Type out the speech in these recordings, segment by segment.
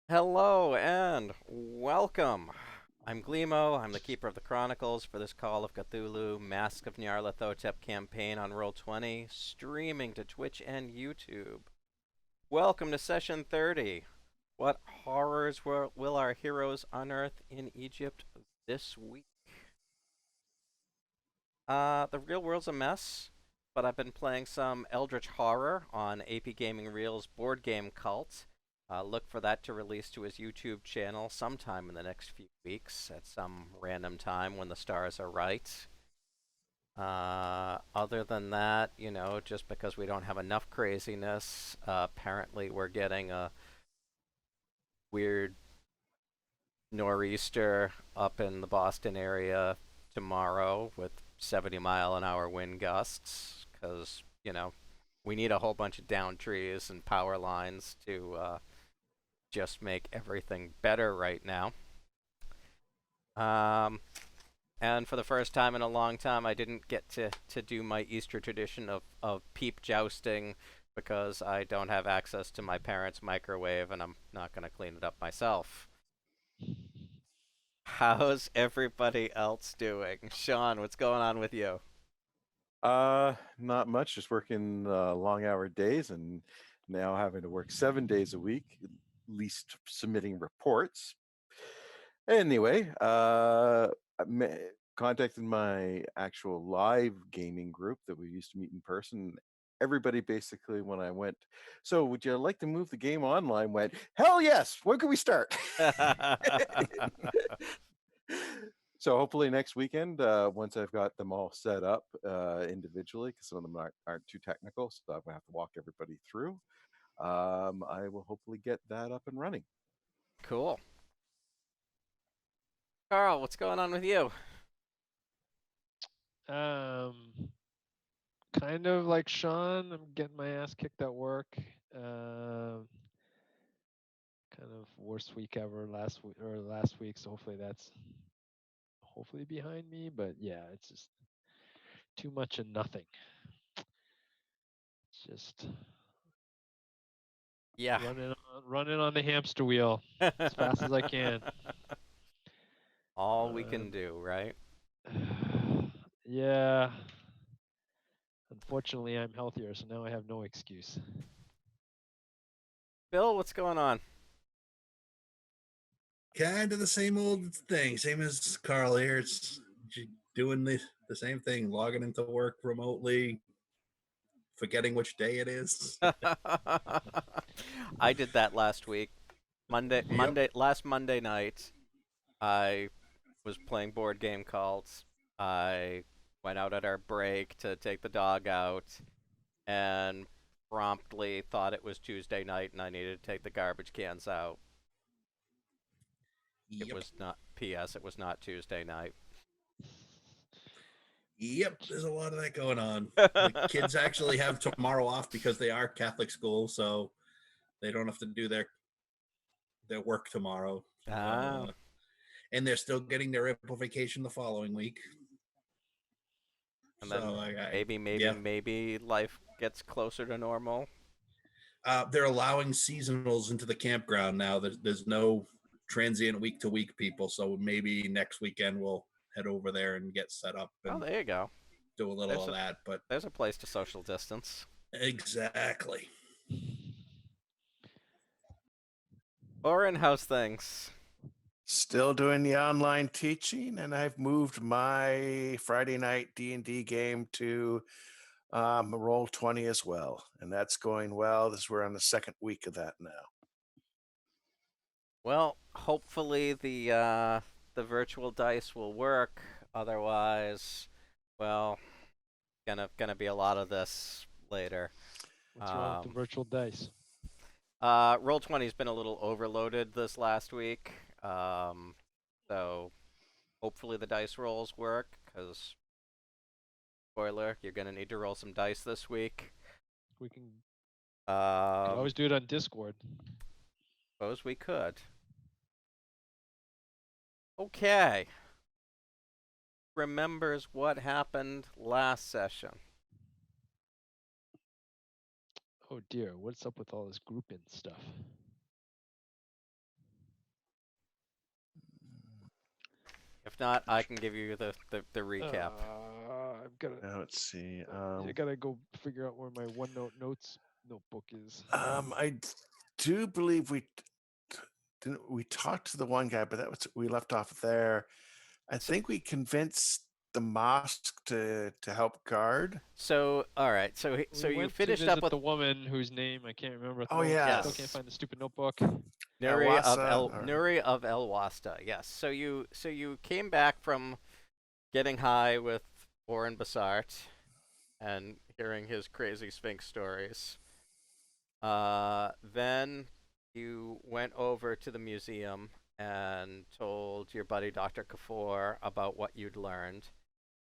Hello and welcome. I'm Glimo. I'm the Keeper of the Chronicles for this Call of Cthulhu Mask of Nyarlathotep campaign on Roll20, streaming to Twitch and YouTube. Welcome to session 30. What horrors will our heroes unearth in Egypt this week? The real world's a mess, but I've been playing some Eldritch Horror on AP Gaming Reel's board game Cult. Look for that to release to his YouTube channel sometime in the next few weeks at some random time when the stars are right. Other than that, just because we don't have enough craziness, apparently we're getting a weird nor'easter up in the Boston area tomorrow with 70-mile-an-hour wind gusts because, we need a whole bunch of downed trees and power lines to just make everything better right now. Um, and for the first time in a long time, I didn't get to do my Easter tradition of peep jousting because I don't have access to my parents' microwave and I'm not going to clean it up myself. How's everybody else doing? Sean, what's going on with you? Not much. Just working long-hour days, and now having to work 7 days a week, at least submitting reports. Anyway, contacted my actual live gaming group that we used to meet in person. Everybody basically, when I went, so would you like to move the game online? Went, hell yes. When can we start? So hopefully next weekend, once I've got them all set up individually, because some of them aren't too technical, so I'm gonna have to walk everybody through. I will hopefully get that up and running. Cool. Carl, what's going on with you? Um, kind of like Sean, I'm getting my ass kicked at work. Kind of worst week ever last week, so hopefully that's behind me. But yeah, it's just too much and nothing. Just Yeah. running on the hamster wheel as fast as I can. All we can do, right? Yeah. Unfortunately, I'm healthier, so now I have no excuse. Bill, what's going on? Kind of the same old thing, same as Carl here. It's doing the same thing, logging into work remotely, forgetting which day it is. I did that last week. Yep. Last Monday night, I was playing board game calls. I went out at our break to take the dog out and promptly thought it was Tuesday night and I needed to take the garbage cans out. It Yep. was not, P.S., it was not Tuesday night. Yep. There's a lot of that going on. The kids actually have tomorrow off because they are Catholic school, so they don't have to do their work tomorrow. Ah, And they're still getting their April vacation the following week. and then So maybe, yeah. maybe life gets closer to normal. They're allowing seasonals into the campground now. There's no transient week to week people, so maybe next weekend we'll head over there and get set up Oh, and there you go. do a little There's of a that. But there's a place to social distance. exactly. Oren, how's things? Still doing the online teaching, and I've moved my Friday night D&D game to Roll20 as well, and that's going well. We're on the second week of that now. Well, hopefully the virtual dice will work. Otherwise, well, gonna be a lot of this later. What's wrong with the virtual dice? Roll20's been a little overloaded this last week. So hopefully the dice rolls work, because spoiler, you're gonna need to roll some dice this week. We can Um, always do it on Discord. Suppose we could. Okay. Remembers what happened last session. Oh dear, what's up with all this grouping stuff? If not, I can give you the recap. I've got to. Let's see. I gotta go figure out where my OneNote notes notebook is. I do believe we talked to the one guy, but that was we left off there. I think we convinced the mosque to help guard. So, all right. So We you went finished to up visit with the woman whose name I can't remember at the Oh, moment. I yeah. still can't find the stupid notebook. Nuri of Elwasa, or- Nuri of El Wasta. Yes. So you came back from getting high with Warren Bassart and hearing his crazy Sphinx stories. Then you went over to the museum and told your buddy Dr. Kafour about what you'd learned,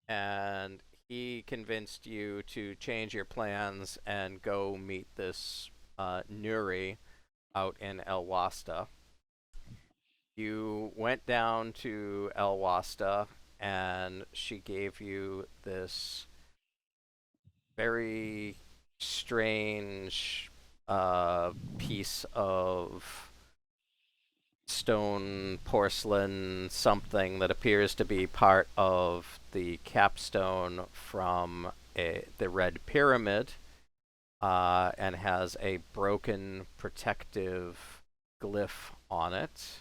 and he convinced you to change your plans and go meet this Nuri out in El Wasta. You went down to El Wasta, and she gave you this very strange piece of stone porcelain something that appears to be part of the capstone from the Red Pyramid, and has a broken protective glyph on it.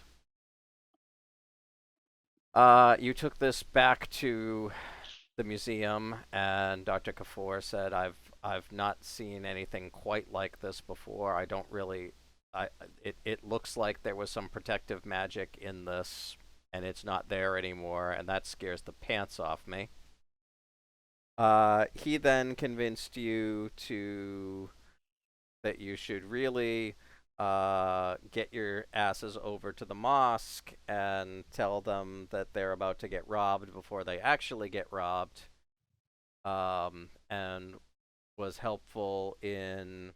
You took this back to the museum, and Dr. Kafour said, I've not seen anything quite like this before. I don't really it looks like there was some protective magic in this, and it's not there anymore, and that scares the pants off me. He then convinced you that you should really get your asses over to the mosque and tell them that they're about to get robbed before they actually get robbed, and was helpful in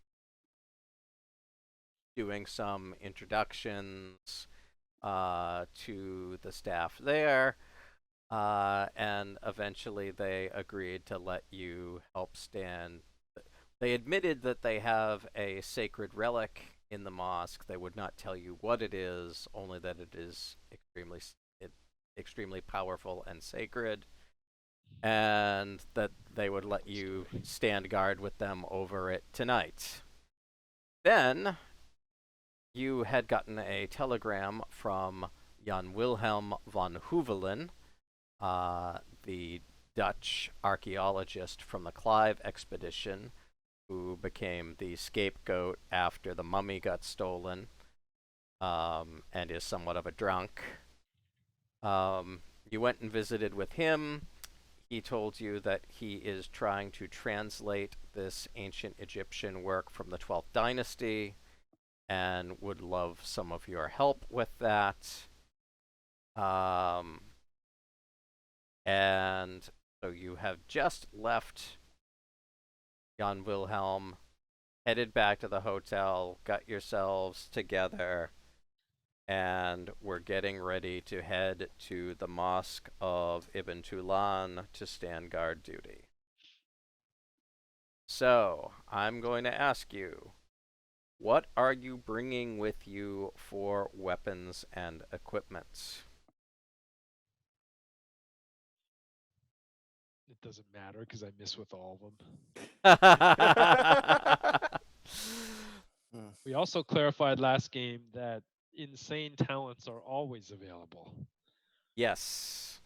doing some introductions to the staff there, and eventually they agreed to let you help stand. They admitted that they have a sacred relic in the mosque. They would not tell you what it is, only that it is extremely powerful and sacred, and that they would let you stand guard with them over it tonight. Then you had gotten a telegram from Jan Wilhelm von Huvelen, the Dutch archaeologist from the Clive expedition, who became the scapegoat after the mummy got stolen, and is somewhat of a drunk. You went and visited with him. He told you that he is trying to translate this ancient Egyptian work from the 12th dynasty and would love some of your help with that. And so you have just left Jan Wilhelm, headed back to the hotel, got yourselves together, and we're getting ready to head to the Mosque of Ibn Tulan to stand guard duty. So, I'm going to ask you, what are you bringing with you for weapons and equipment? It doesn't matter because I miss with all of them. We also clarified last game that insane talents are always available. Yes.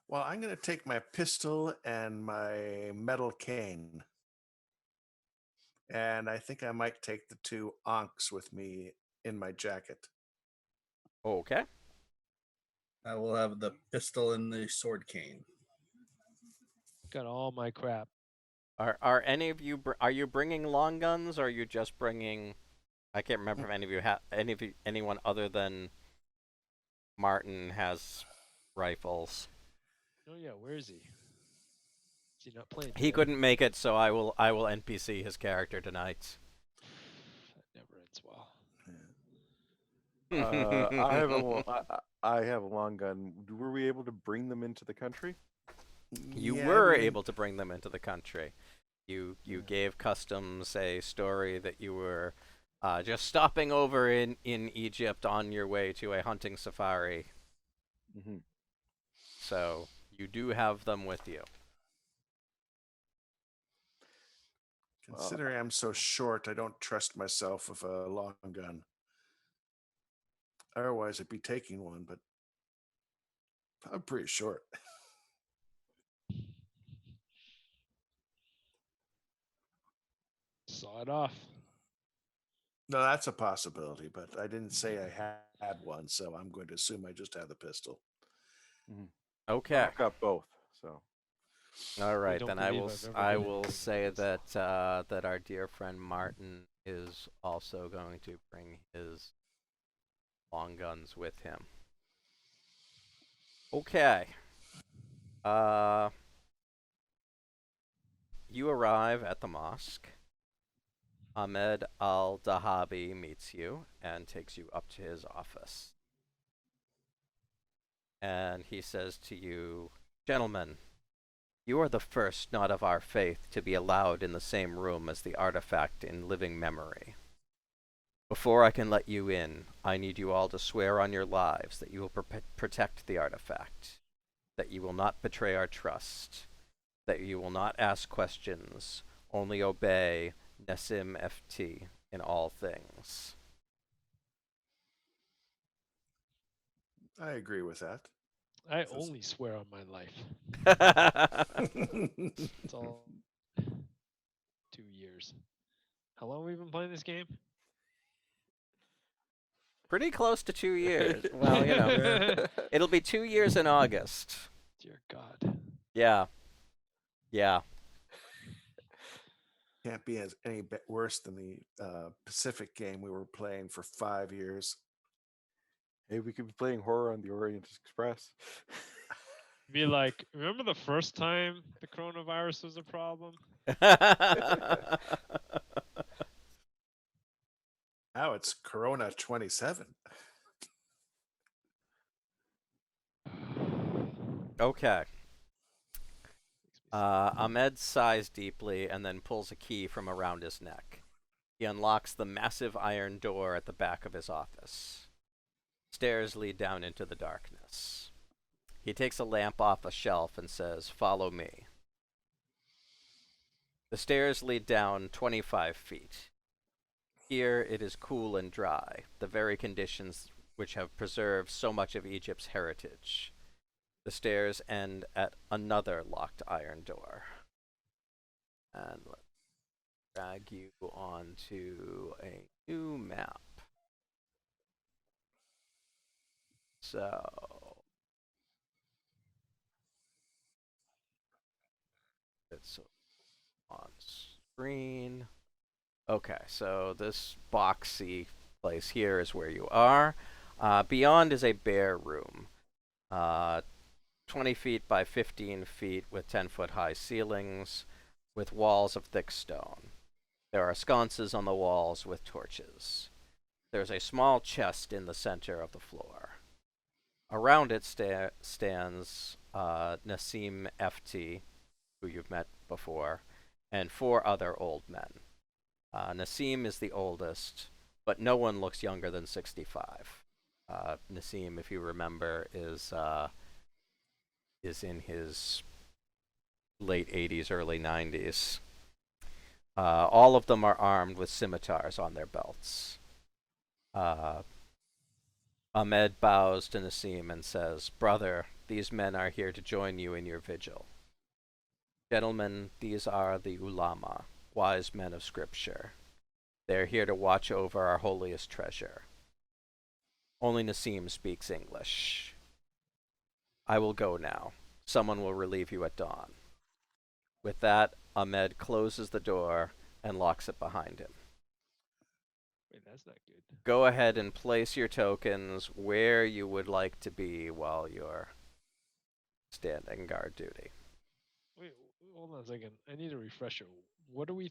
Well, I'm going to take my pistol and my metal cane. And I think I might take the 2 onks with me in my jacket. Okay. I will have the pistol and the sword cane. Got all my crap. Are any of you are you bringing long guns, or are you just bringing? I can't remember if any of you anyone other than Martin has rifles. Oh yeah, where is he? Is he not playing? He today? couldn't make it, so I will NPC his character tonight. That never ends well. I have a long gun. Were we able to bring them into the country? You Yeah, were I mean, able to bring them into the country. You gave customs a story that you were just stopping over in Egypt on your way to a hunting safari. Hmm. So you do have them with you. Considering I'm so short, I don't trust myself with a long gun. Otherwise, I'd be taking one, but I'm pretty short. Saw it off. No, that's a possibility, but I didn't say I had one, so I'm going to assume I just have the pistol. Okay. I've got both. So All right, don't then I believe will I've ever I done will anything say like this. that our dear friend Martin is also going to bring his long guns with him. Okay. Uh, you arrive at the mosque. Ahmed al-Dahabi meets you and takes you up to his office. And he says to you, "Gentlemen, you are the first not of our faith to be allowed in the same room as the artifact in living memory. Before I can let you in, I need you all to swear on your lives that you will protect the artifact, that you will not betray our trust, that you will not ask questions, only obey Nessim FT in all things." I agree with that. I only swear on my life. It's all 2 years. How long have we been playing this game? Pretty close to 2 years. Well, you know, it'll be 2 years in August. Dear God. Yeah. Yeah. Can't be any bit worse than the Pacific game we were playing for 5 years. hey, we could be playing horror on the Orient Express. Be like, remember the first time the coronavirus was a problem? Now it's Corona 27. Okay. Ahmed sighs deeply and then pulls a key from around his neck. He unlocks the massive iron door at the back of his office. Stairs lead down into the darkness. He takes a lamp off a shelf and says, "Follow me." The stairs lead down 25 feet. Here it is cool and dry, the very conditions which have preserved so much of Egypt's heritage. The stairs end at another locked iron door. And let's drag you onto a new map. So it's on screen. Okay, so this boxy place here is where you are. Beyond is a bare room. 20 feet by 15 feet with 10-foot high ceilings, with walls of thick stone. There are sconces on the walls with torches. There's a small chest in the center of the floor. Around it stands Nassim FT, who you've met before, and 4 other old men. Nassim is the oldest, but no one looks younger than 65. Nassim, if you remember, is in his late 80s, early 90s. All of them are armed with scimitars on their belts. Ahmed bows to Nassim and says, "Brother, these men are here to join you in your vigil. Gentlemen, these are the ulama, wise men of scripture. They are here to watch over our holiest treasure." Only Nassim speaks English. "I will go now. Someone will relieve you at dawn." With that, Ahmed closes the door and locks it behind him. Wait, that's not good. Go ahead and place your tokens where you would like to be while you're standing guard duty. Wait, hold on a second. I need a refresher. What do we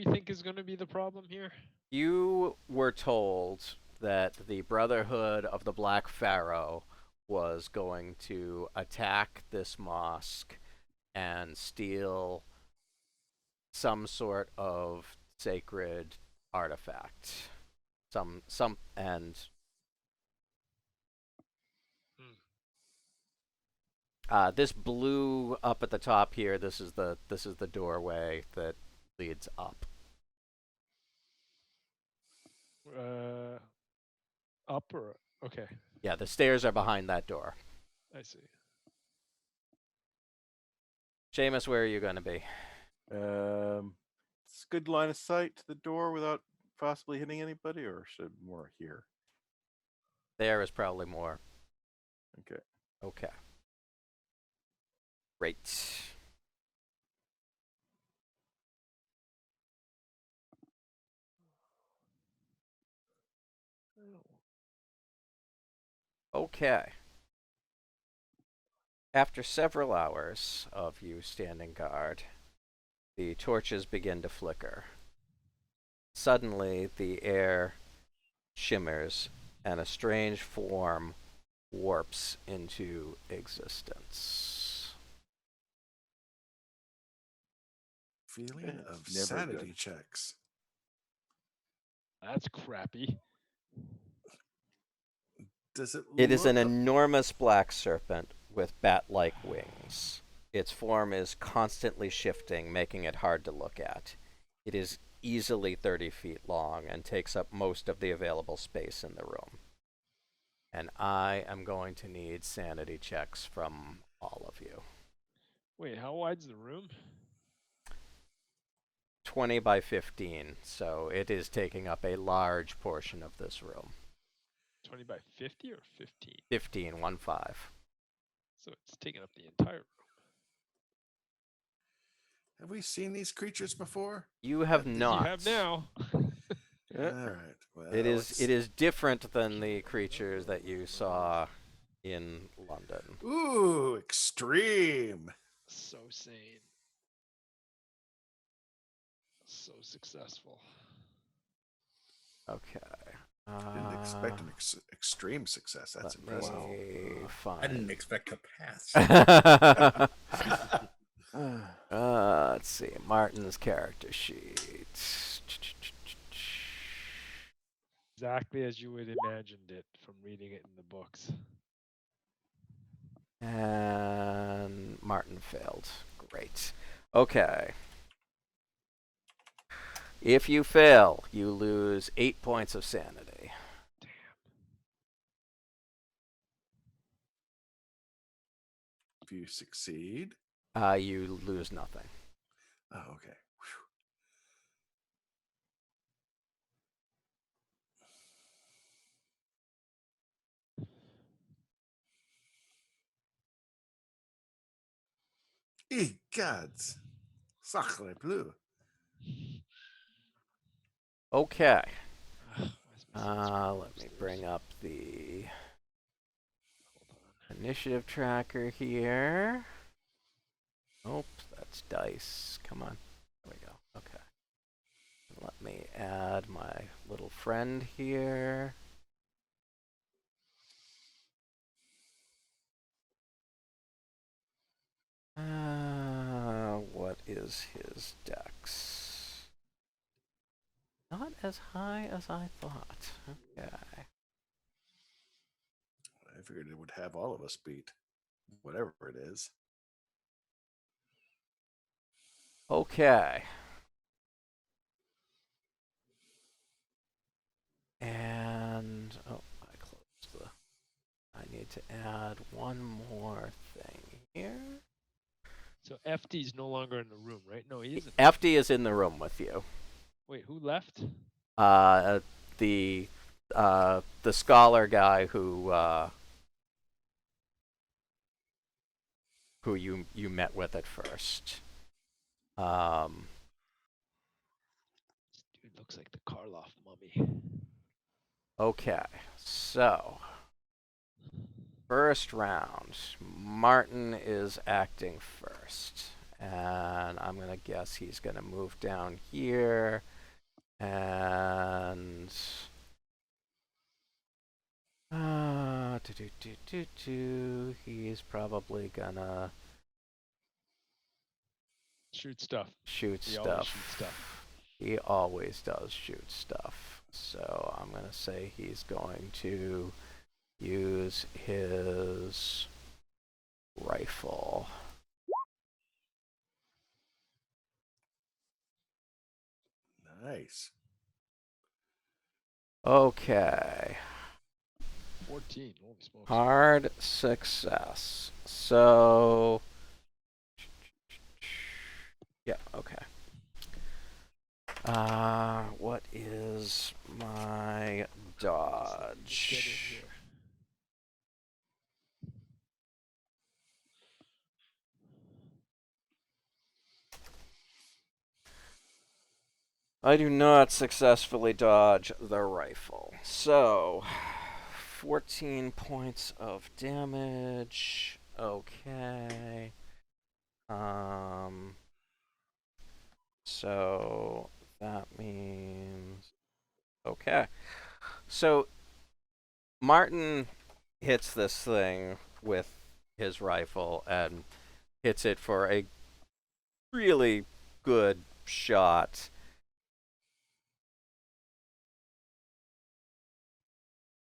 think is going to be the problem here? You were told that the Brotherhood of the Black Pharaoh was going to attack this mosque and steal some sort of sacred artifact. And this blue up at the top here. This is the doorway that leads up. Up or okay, Yeah, the stairs are behind that door. I see. Seamus, where are you going to be? It's good line of sight to the door without possibly hitting anybody, or should more here? There is probably more. Okay. Okay. Great. Okay. After several hours of you standing guard, the torches begin to flicker. Suddenly, the air shimmers, and a strange form warps into existence. Feeling of Never sanity good. checks. That's crappy. Does it? It is an look- enormous black serpent with bat-like wings. Its form is constantly shifting, making it hard to look at. It is easily 30 feet long and takes up most of the available space in the room. And I am going to need sanity checks from all of you. Wait, how wide's the room? 20 by 15, so it is taking up a large portion of this room. 20 by 50 or 15? 15, 1-5. So it's taking up the entire room. Have we seen these creatures before? You have As you not. You have now. All right. Well, It is different than the creatures that you saw in London. Ooh, extreme. So sane. So successful. Okay. Didn't expect an extreme success. That's Let impressive. me I find. didn't expect to pass. Let's see. Martin's character sheet. Exactly as you would imagined it from reading it in the books. And Martin failed. Great. Okay. If you fail, you lose 8 points of sanity. If you succeed. You lose nothing. Oh, okay. Gods. Sacre bleu. Okay. Where's my Let me bring up the initiative tracker here. Oh, that's dice. Come on. There we go. Okay. Let me add my little friend here. What is his dex? Not as high as I thought. Okay. I figured it would have all of us beat, whatever it is. Okay. And I closed the. I need to add one more thing here. So FD's no longer in the room, right? No, he isn't. FD is in the room with you. Wait, who left? The scholar guy who you met with at first. This dude looks like the Karloff mummy. Okay, so first round, Martin is acting first, and I'm gonna guess he's gonna move down here, and he's probably gonna Shoot stuff. shoot He always stuff. shoots stuff. He always does shoot stuff. So I'm going to say he's going to use his rifle. Nice. Okay. 14. Holy smokes. Hard success. So, yeah, okay. What is my Let's get in dodge? here. I do not successfully dodge the rifle. So, 14 points of damage. Okay. So that means okay. So Martin hits this thing with his rifle and hits it for a really good shot.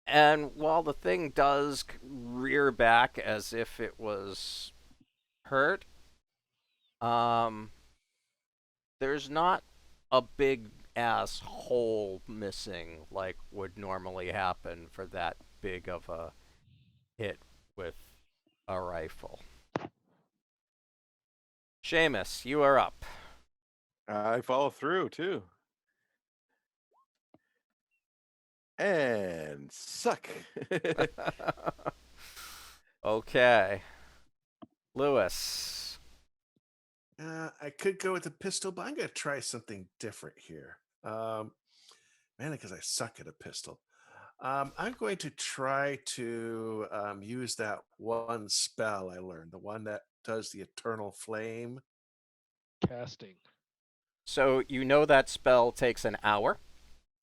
And while the thing does rear back as if it was hurt, there's not a big ass hole missing like would normally happen for that big of a hit with a rifle. Seamus, you are up. I follow through too. And suck. Okay. Lewis. I could go with the pistol, but I'm going to try something different here. Mainly because I suck at a pistol. I'm going to try to use that one spell I learned, the one that does the eternal flame. Casting. So you know that spell takes an hour?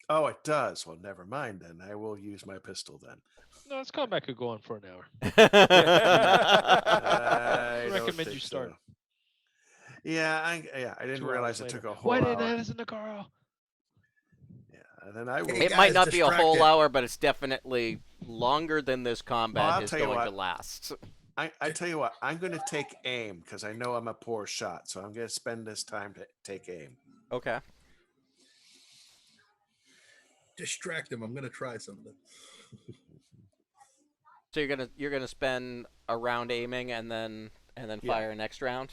Oh, it does. Well, never mind then. I will use my pistol then. No, this combat could go on for an hour. I don't recommend think you start. so. Yeah, I didn't 2 realize hours it later. took a whole Why hour. didn't I listen to Carl? Yeah, and then I will. Hey, It might guys, not be a whole distracted. hour, but it's definitely longer than this combat I'll is tell you going what. to last. I tell you what, I'm going to take aim because I know I'm a poor shot, so I'm going to spend this time to take aim. Okay. Distract him. I'm gonna try something. So you're gonna spend a round aiming and then Yeah. fire next round?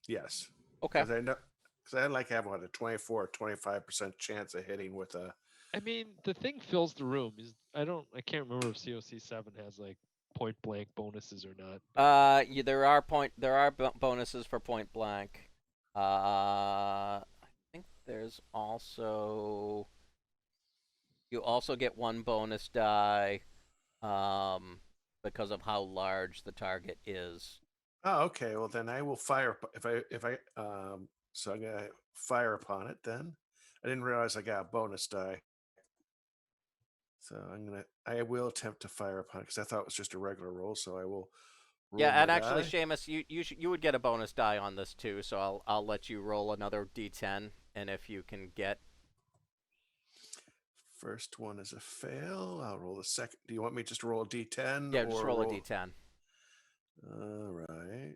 Yes. Okay. Because I know, because I like have what a 24 or 25% chance of hitting with a. I mean, the thing fills the room. I can't remember if COC 7 has like point blank bonuses or not. There are bonuses for point blank. I think there's also you also get one bonus die, because of how large the target is. Oh, okay. Well, then I will fire if I so I'm gonna fire upon it. Then I didn't realize I got a bonus die, so I will attempt to fire upon it because I thought it was just a regular roll. So I will. Roll Yeah, and my actually, die. Seamus, you would get a bonus die on this too. So I'll let you roll another d10, and if you can get. First one is a fail. I'll roll the second. Do you want me just to roll a d10? Yeah, or just roll a d10. All right.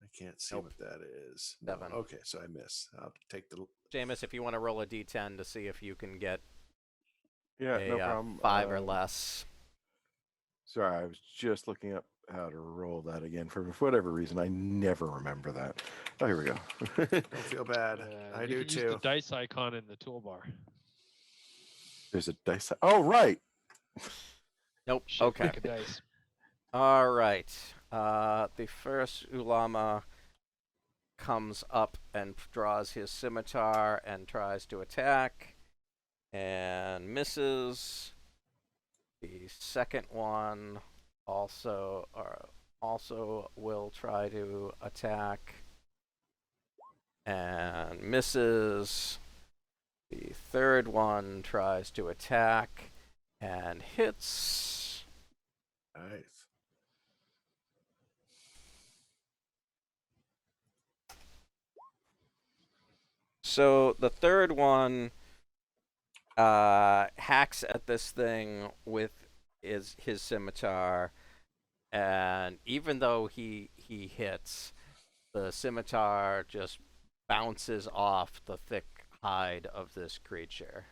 I can't see Nope. what that is. 7. No. Okay, so I miss. I'll take the. Seamus, if you want to roll a d10 to see if you can get Yeah, a no problem. 5 or less. Sorry, I was just looking up how to roll that again. For whatever reason, I never remember that. Oh, here we go. Don't feel bad. I you do can use too. the dice icon in the toolbar. There's a dice. Oh, right. Nope. Shift Okay. click a dice. All right. The first Ulama comes up and draws his scimitar and tries to attack and misses. The second one also will try to attack and misses. The third one tries to attack and hits. Nice. So the third one hacks at this thing with his scimitar, and even though he hits, the scimitar just bounces off the thick hide of this creature.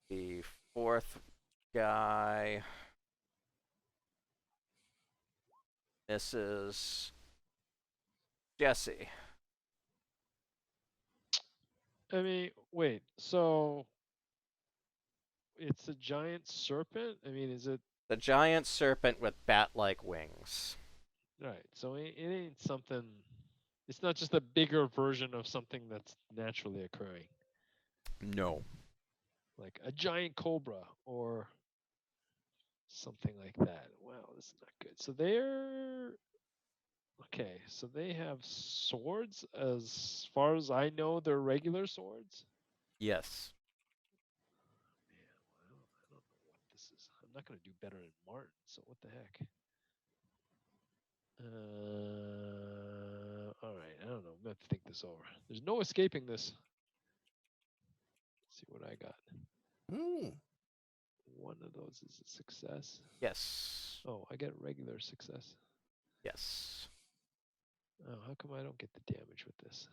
The fourth guy misses. Jesse. I mean, wait. So it's a giant serpent. I mean, is it The giant serpent with bat-like wings. right? So it ain't something. It's not just a bigger version of something that's naturally occurring, No. like a giant cobra or something like that. Wow, this is not good. So they're okay. So they have swords. As far as I know, they're regular swords. Yes. Man, I don't know what this is. I'm not gonna do better than Martin. So what the heck? All right. I don't know. I'm gonna have to think this over. There's no escaping this. Let's see what I got. One of those is a success. Yes. Oh, I get a regular success. Yes. Oh, how come I don't get the damage with this?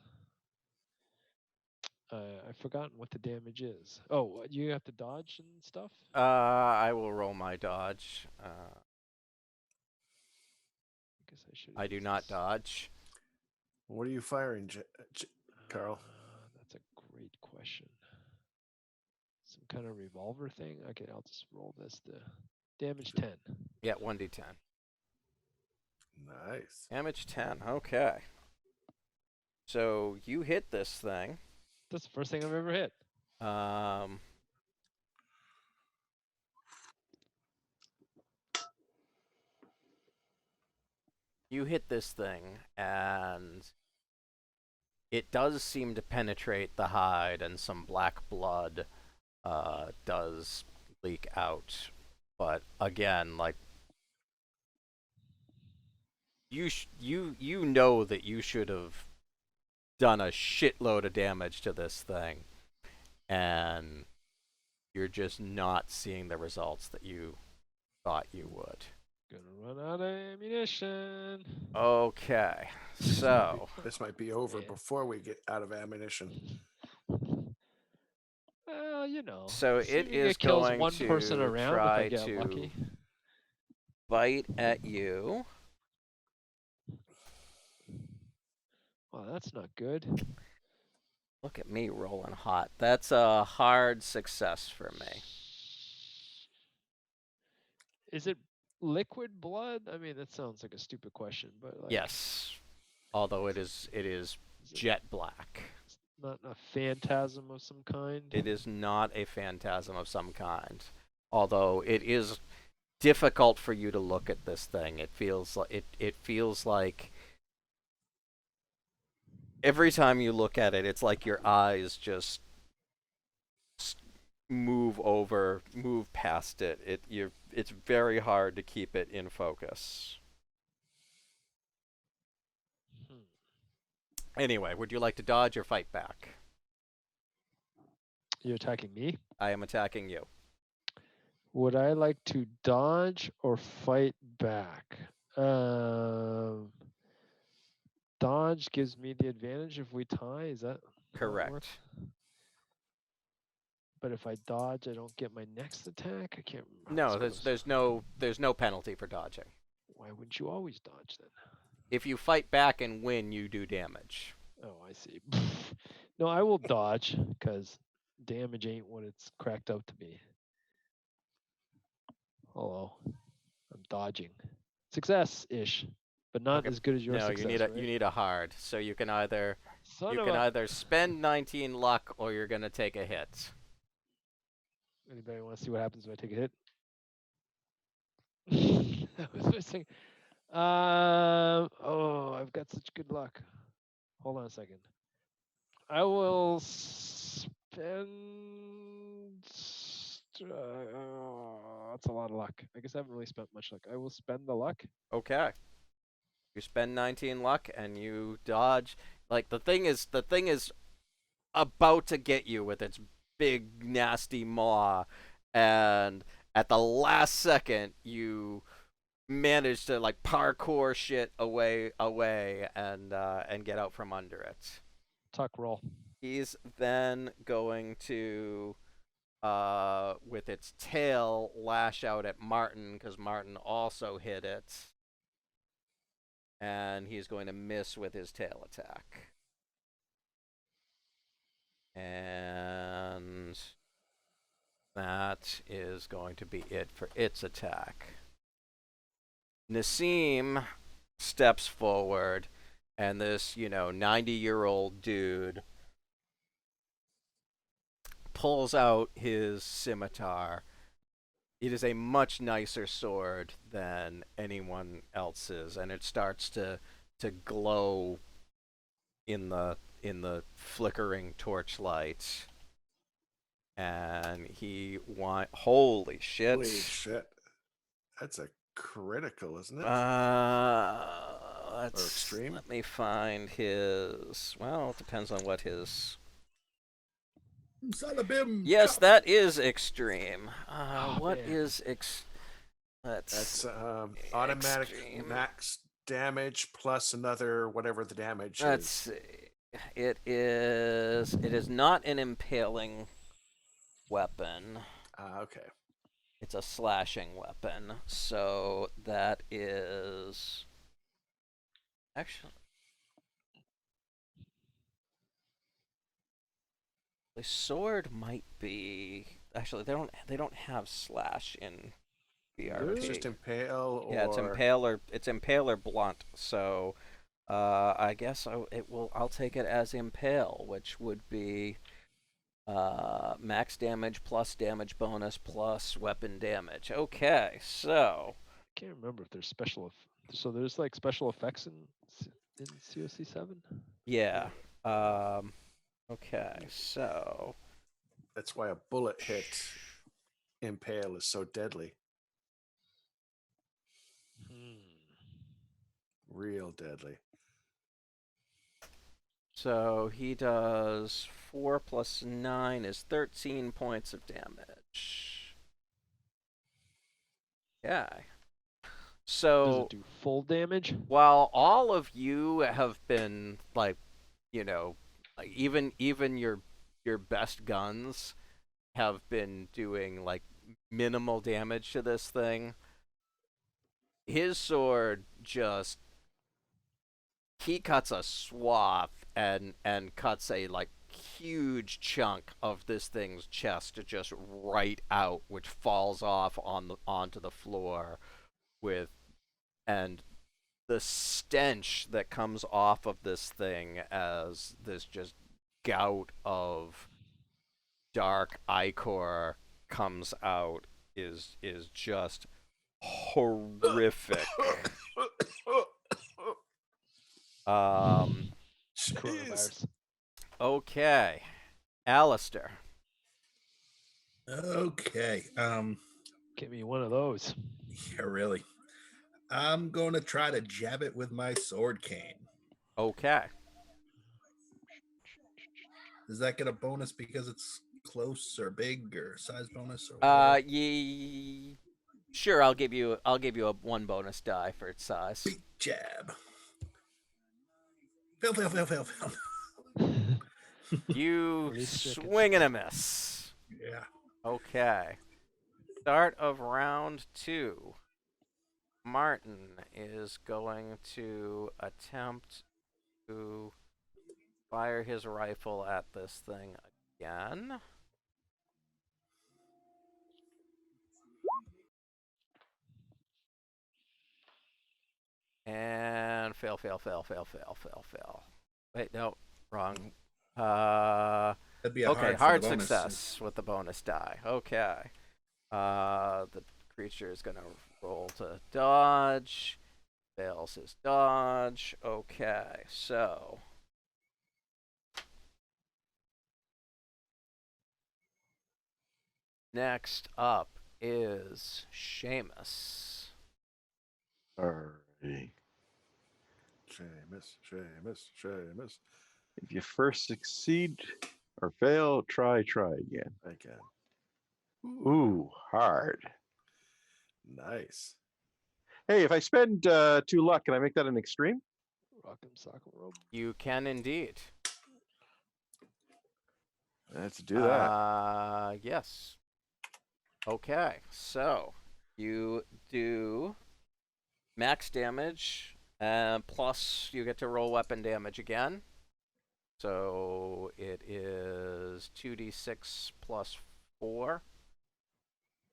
I've forgotten what the damage is. Oh, you have to dodge and stuff? I will roll my dodge. I guess I should. I do not dodge. What are you firing, Carl? That's a great question. Some kind of revolver thing? Okay, I'll just roll this. The damage 10. Yeah, 1d10. Nice. Damage 10. Okay. So you hit this thing. That's the first thing I've ever hit. You hit this thing, and it does seem to penetrate the hide, and some black blood does leak out. But again, like you know that you should have done a shitload of damage to this thing, and you're just not seeing the results that you thought you would. Gonna run out of ammunition. Okay, so This might be over Yeah. before we get out of ammunition. Well, you know. So it assuming is kills going one person to around if try I get to lucky. bite at you. Well, that's not good. Look at me rolling hot. That's a hard success for me. Is it liquid blood? I mean, that sounds like a stupid question, but like, Yes, although it is is it jet black. not a phantasm of some kind? It is not a phantasm of some kind, although it is difficult for you to look at this thing. It feels like it feels like every time you look at it, it's like your eyes just move past it. It's very hard to keep it in focus. Hmm. Anyway, would you like to dodge or fight back? You're attacking me? I am attacking you. Would I like to dodge or fight back? Dodge gives me the advantage if we tie. Is that how it works? Correct. But if I dodge, I don't get my next attack. I can't remember. how No, this goes. there's no penalty for dodging. Why wouldn't you always dodge then? If you fight back and win, you do damage. Oh, I see. No, I will dodge because damage ain't what it's cracked up to be. Hello, I'm dodging. Success-ish, but not Okay, as good as your no, success. you need a hard. So you can either Son of a- either spend 19 luck or you're gonna take a hit. Anybody want to see what happens if I take a hit? That was missing. Oh, I've got such good luck. Hold on a second. I will spend. That's a lot of luck. I guess I haven't really spent much luck. I will spend the luck. Okay. You spend 19 luck and you dodge. Like the thing is about to get you with its big nasty maw, and at the last second you manage to like parkour shit away and get out from under it. Tuck roll. He's then going to with its tail lash out at Martin because Martin also hit it. And he's going to miss with his tail attack. And that is going to be it for its attack. Nassim steps forward, and this, 90-year-old dude pulls out his scimitar. It is a much nicer sword than anyone else's, and it starts to glow in the flickering torchlight. And he holy shit. Holy shit. That's a critical, isn't it? Or extreme? Let me find his. Well, it depends on what his. Son of bim. Yes, that is extreme. What man. is That's automatic extreme. max damage plus another whatever the damage Let's is. see. It is not an impaling weapon. Okay. It's a slashing weapon. So that is actually the sword might be actually they don't have slash in BRP. It's just impale or Yeah, it's impale or blunt. So I guess I'll take it as impale, which would be max damage plus damage bonus plus weapon damage. Okay, so I can't remember if there's so there's like special effects in COC 7. yeah. Okay, so that's why a bullet hit impale is so deadly. Real deadly. So he does 4 plus 9 is 13 points of damage. Yeah. Does So it do full damage? while all of you have been like, even your best guns have been doing like minimal damage to this thing, his sword just he cuts a swath and cuts a like huge chunk of this thing's chest just right out, which falls off onto the floor and the stench that comes off of this thing as this just gout of dark ichor comes out is just horrific. Coronavirus. Okay, Alistair. Okay. Give me one of those. Yeah, really. I'm going to try to jab it with my sword cane. Okay. Does that get a bonus because it's close or big or size bonus or whatever? Sure, I'll give you a 1 bonus die for its size. Big jab. Fail. You At least I can swing and a miss. Yeah. Okay. Start of round 2. Martin is going to attempt to fire his rifle at this thing again. And fail. Wait, no, wrong. That'd be a Okay, hard hard for the bonus. success with the bonus die. Okay. The creature is gonna roll to dodge. Fails his dodge. Okay, so next up is Seamus. Alrighty. Seamus, Seamus, Seamus. If you first succeed or fail, try again. Again. Ooh, hard. Nice. Hey, if I spend 2 luck, can I make that an extreme? Rock'em sock'em rope. You can indeed. Let's do that. Yes. Okay, so you do max damage, plus you get to roll weapon damage again. So it is 2d6 plus 4.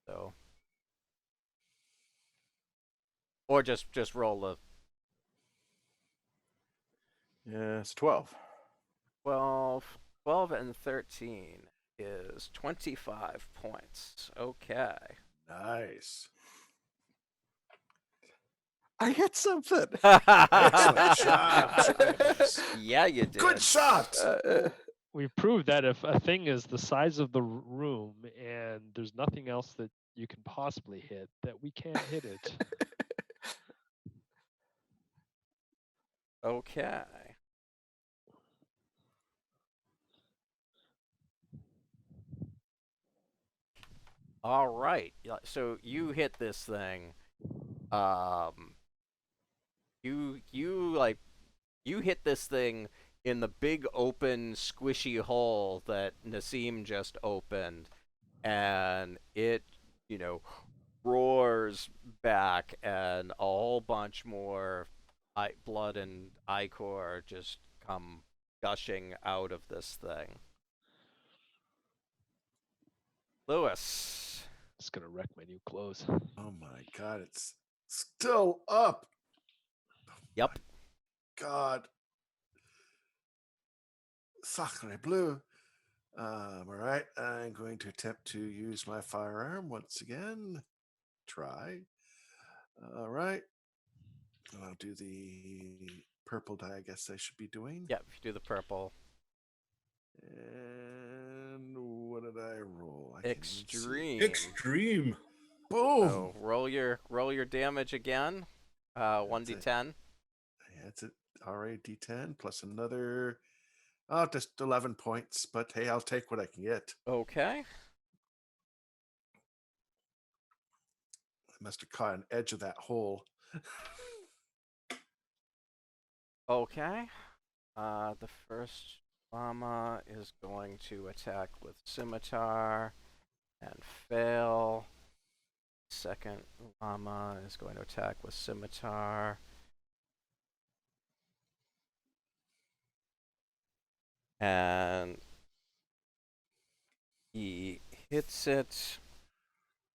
So, or just roll a Yeah, it's 12. 12. 12 and 13 is 25 points. Okay. Nice. I hit something. Excellent job, Seamus. Yeah, you did. Good shot. We've proved that if a thing is the size of the room and there's nothing else that you can possibly hit, that we can't hit it. Okay. All right. So you hit this thing. You hit this thing in the big open squishy hole that Nassim just opened, and it, roars back, and a whole bunch more blood and ichor just come gushing out of this thing. Lewis. It's gonna wreck my new clothes. Oh my God, it's still up. Yep. God. Sacre bleu. All right, I'm going to attempt to use my firearm once again. Try. All right. And I'll do the purple die, I guess I should be doing. Yep, if you do the purple. And what did I roll? I can't even see. Extreme. Extreme. Boom. So roll your damage again. 1d10. Yeah, it's already D10 plus another. Just 11 points, but hey, I'll take what I can get. Okay. I must have caught an edge of that hole. Okay. The first llama is going to attack with scimitar and fail. Second llama is going to attack with scimitar. And he hits it,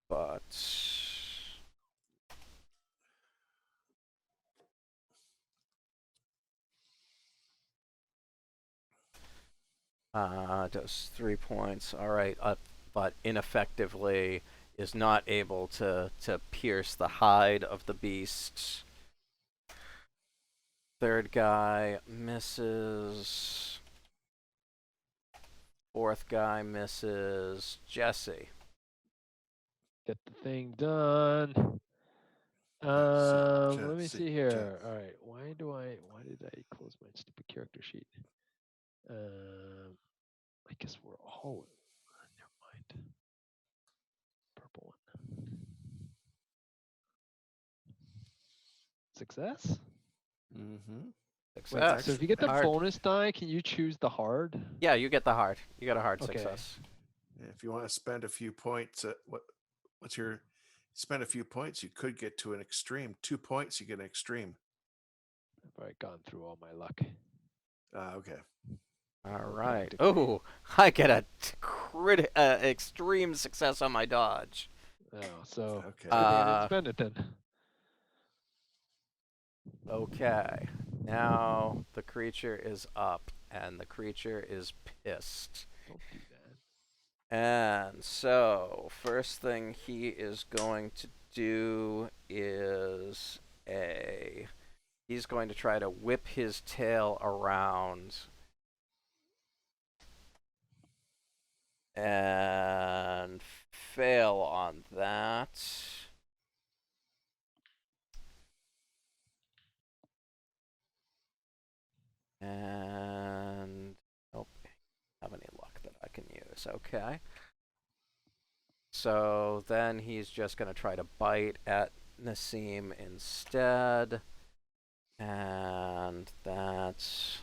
but does 3 points. All right, but ineffectively is not able to pierce the hide of the beast. Third guy misses. Fourth guy misses. Jesse. Get the thing done. Let me see here. All right, why did I close my stupid character sheet? I guess we're all. Never mind. Purple one. Success. Mm-hmm. Success. So if you get the Hard. bonus die, can you choose the hard? Yeah, you get the hard. You got a hard Okay. success. If you want to spend a few points, what's your spend a few points? You could get to an extreme. 2 points, you get an extreme. I've already gone through all my luck. Okay. All right. Practically. Oh, I get a extreme success on my dodge. Oh, so Okay. good thing I didn't spend it then. Okay. Now the creature is up, and the creature is pissed. Don't do that. And so, first thing he is going to do is he's going to try to whip his tail around and fail on that. And nope, have any luck that I can use. Okay. So then he's just gonna try to bite at Nassim instead. And that's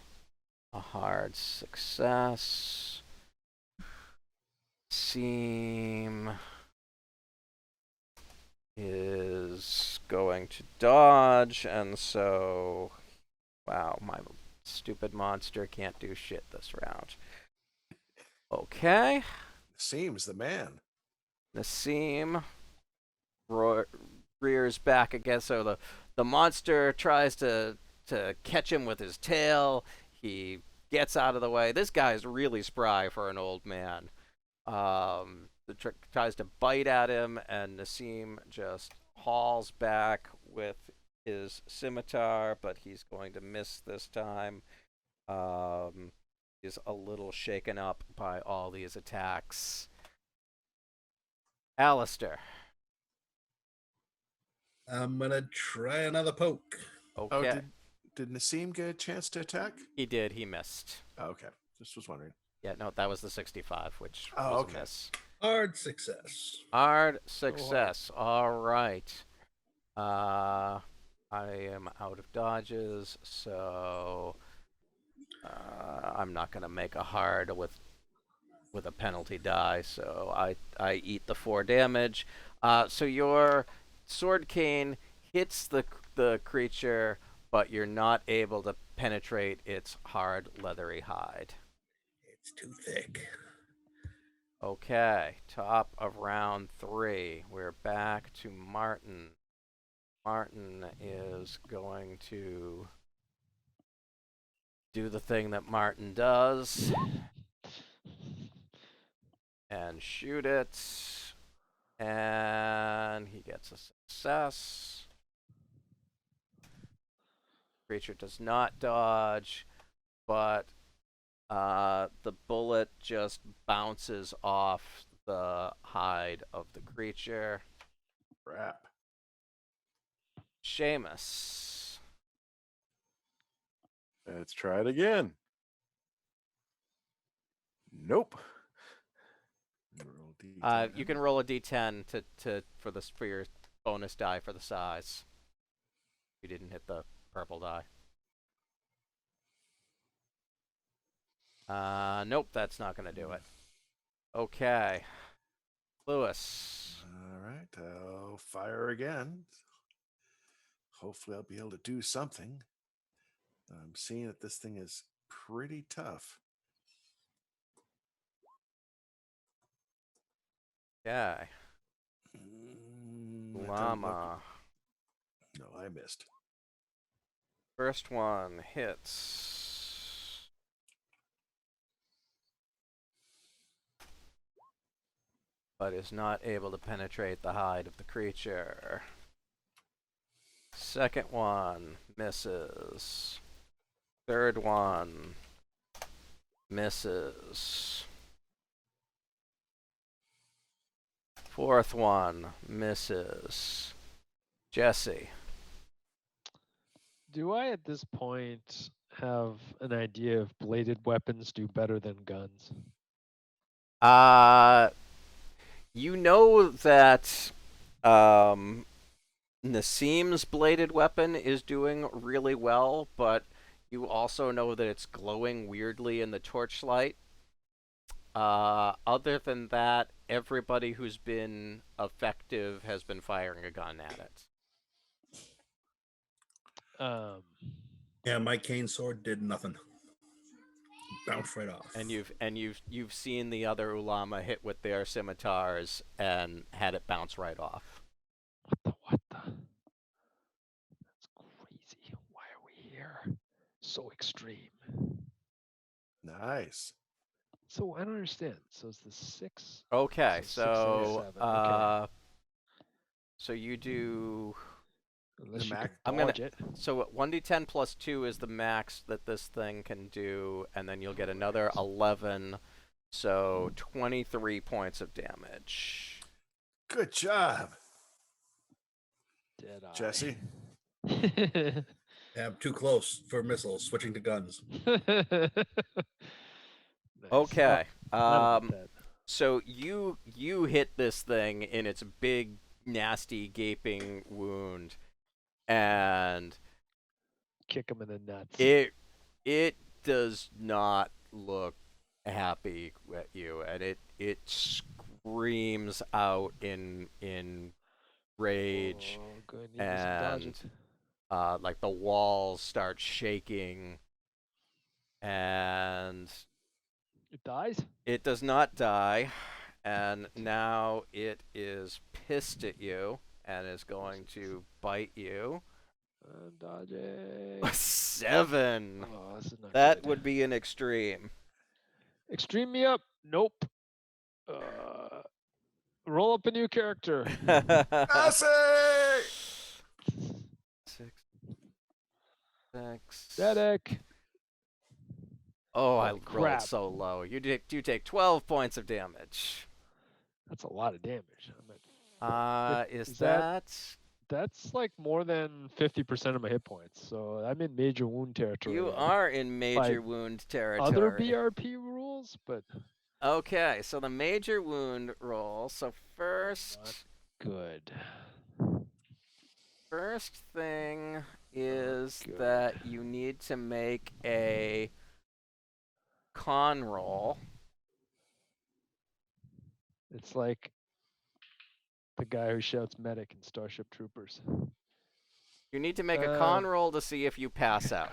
a hard success. Seam is going to dodge, and so, wow, my stupid monster can't do shit this round. Okay. Seems the man. Nassim rears back again, so the monster tries to catch him with his tail. He gets out of the way. This guy's really spry for an old man. Tries to bite at him, and Nassim just hauls back with his scimitar, but he's going to miss this time. He's a little shaken up by all these attacks. Alistair. I'm gonna try another poke. Okay. Oh, did Nassim get a chance to attack? He did. He missed. Oh, okay, just was wondering. Yeah, no, that was the 65, which Oh, was okay. a miss. Hard success. Hard success. All right. I am out of dodges, so I'm not going to make a hard with a penalty die, so I eat the 4 damage. So your sword cane hits the creature, but you're not able to penetrate its hard leathery hide. It's too thick. Okay, top of round 3. We're back to Martin. Martin is going to do the thing that Martin does and shoot it. And he gets a success. Creature does not dodge, but the bullet just bounces off the hide of the creature. Crap. Seamus. Let's try it again. Nope. Roll D10. You can roll a d10 for your bonus die for the size. You didn't hit the purple die. Nope, that's not going to do it. Okay. Lewis. All right, I'll fire again. Hopefully I'll be able to do something. I'm seeing that this thing is pretty tough. Okay. It doesn't look- Llama. No, I missed. First one hits. But is not able to penetrate the hide of the creature. Second one misses. Third one misses. Fourth one misses. Jesse. Do I at this point have an idea if bladed weapons do better than guns? You know that Nassim's bladed weapon is doing really well, but you also know that it's glowing weirdly in the torchlight. Other than that, everybody who's been effective has been firing a gun at it. Yeah, my cane sword did nothing. Bounced right off. And you've seen the other Ulama hit with their scimitars and had it bounce right off. What the? That's crazy. Why are we here? So extreme. Nice. So I don't understand. So it's the 6. Okay, So 6 and a so 7. Okay. so you do. Unless you Mac- can I'm gonna- dodge it. So 1d10 plus 2 is the max that this thing can do, and then you'll get another 11, so 23 points of damage. Good job, Dead eye. Jesse. Yeah, Yeah, too close for missiles. Switching to guns. Nice. Okay. Not about that. So you hit this thing in its big, nasty, gaping wound, and Kick him in the nuts. it does not look happy at you, and it screams out in rage, Oh, good. Need me some dodging. and like the walls start shaking, and It dies? it does not die, and now it is pissed at you and is going to bite you. Dodging. A 7. Oh, this is not That good. would be an extreme. Extreme me up. Nope. Roll up a new character. Classic! 6, 6. Static. Oh, I Oh, rolled crap. so low. You take 12 points of damage. That's a lot of damage. I'm at, Is is that? that's like more than 50% of my hit points. So I'm in major wound territory. You are in major wound territory. Other BRP rules, but Okay, so the major wound roll. So first good. thing is good. that you need to make a con roll. It's like the guy who shouts medic in Starship Troopers. You need to make a con roll to see if you pass out.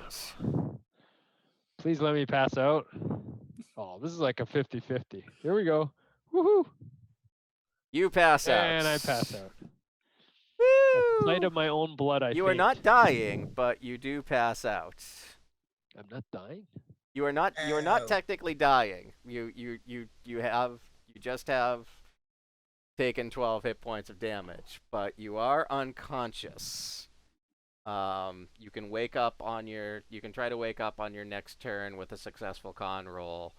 Please let me pass out. Oh, this is like a 50-50. Here we go. Woohoo! You pass out. And I pass out. Woo! At sight of my own blood, I You are faint. not dying, but you do pass out. I'm not dying? You are not Ow. technically dying. You just have taken 12 hit points of damage, but you are unconscious. You can try to wake up on your next turn with a successful con roll.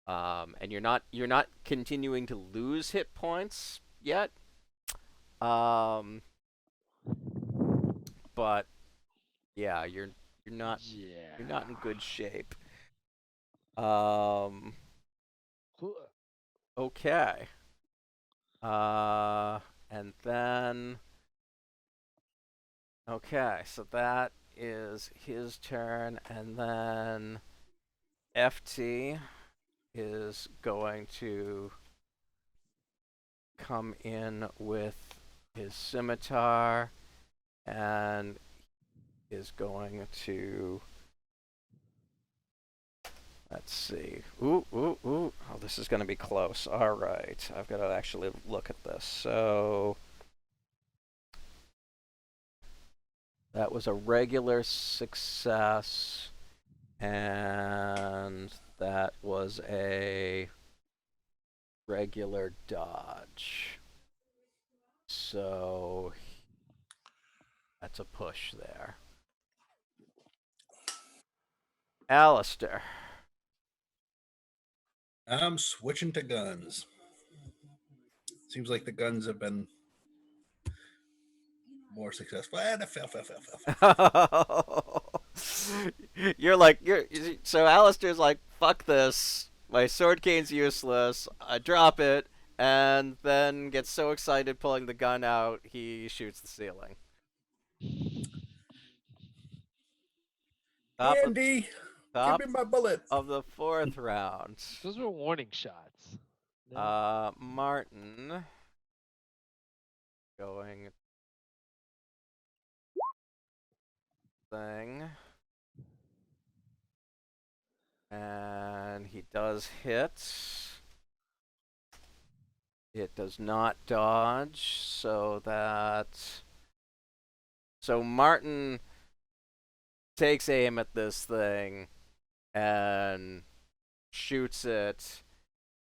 And you're not continuing to lose hit points yet. But yeah, you're not in good shape. Okay. And then okay, so that is his turn, and then FT is going to come in with his scimitar and is going to, let's see. Ooh. Oh, this is going to be close. All right. I've got to actually look at this. So that was a regular success, and that was a regular dodge. So that's a push there. Alistair. I'm switching to guns. Seems like the guns have been more successful. And I fell. So Alistair's like, fuck this. My sword cane's useless. I drop it, and then gets so excited pulling the gun out, he shoots the ceiling. Andy, Top give me my bullet. of the 4th round. Those were warning shots. No? Martin going thing, and he does hit. It does not dodge, so Martin takes aim at this thing and shoots it,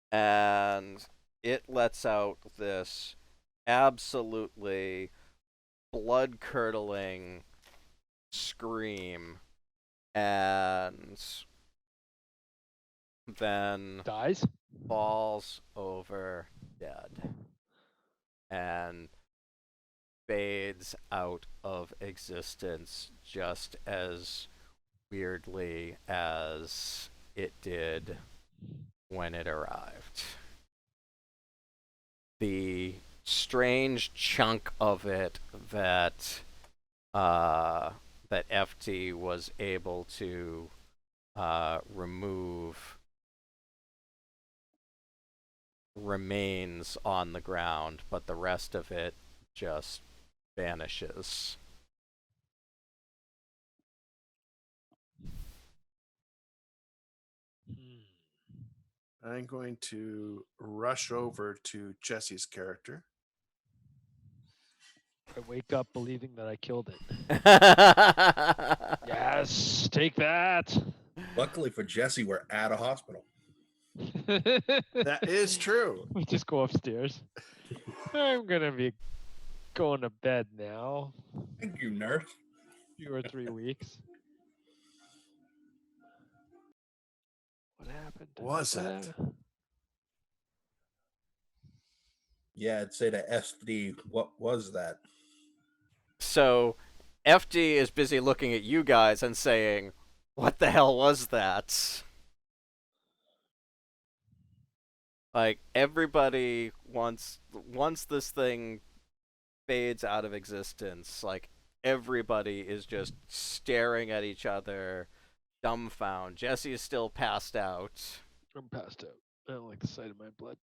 and it lets out this absolutely blood-curdling scream, and then Dies? falls over dead. And fades out of existence just as weirdly as it did when it arrived. The strange chunk of it that that FT was able to remove remains on the ground, but the rest of it just vanishes. I'm going to rush over to Jesse's character. I wake up believing that I killed it. Yes, take that. Luckily for Jesse, we're at a hospital. That is true. We just go upstairs. I'm gonna be going to bed now. Thank you, nurse. 2 or 3 weeks. What happened? Was that? Yeah, I'd say to SD, what was that? So, FD is busy looking at you guys and saying, "What the hell was that?" Like, everybody once this thing fades out of existence, like, everybody is just staring at each other, dumbfounded. Jesse is still passed out. I'm passed out. I don't like the sight of my blood.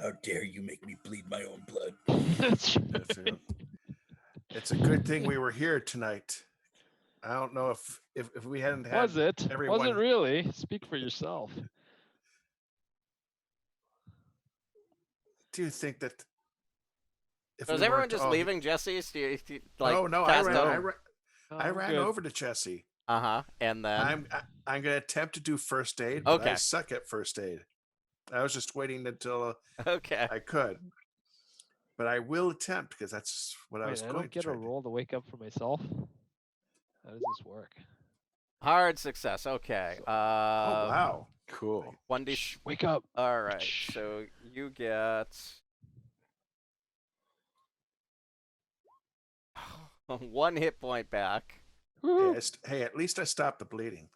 How dare you make me bleed my own blood? That's That's it. It's a good thing we were here tonight. I don't know if we hadn't had Was it? everyone. Wasn't really. Speak for yourself. Do you think that if Was we everyone weren't just all- leaving Jesse's? Like, Oh no, passed out? I ran over to Jesse. Uh-huh. And then I'm going to attempt to do first aid, but Okay. I suck at first aid. I was just waiting until okay. I could. But I will attempt because that's what I was I going don't get to a try. roll to wake up for myself. How does this work? Hard success. Okay. Oh wow. Cool. 1d. Shh, wake up. All right. Shh. So you get 1 hit point back. Woo. Hey, at least I stopped the bleeding.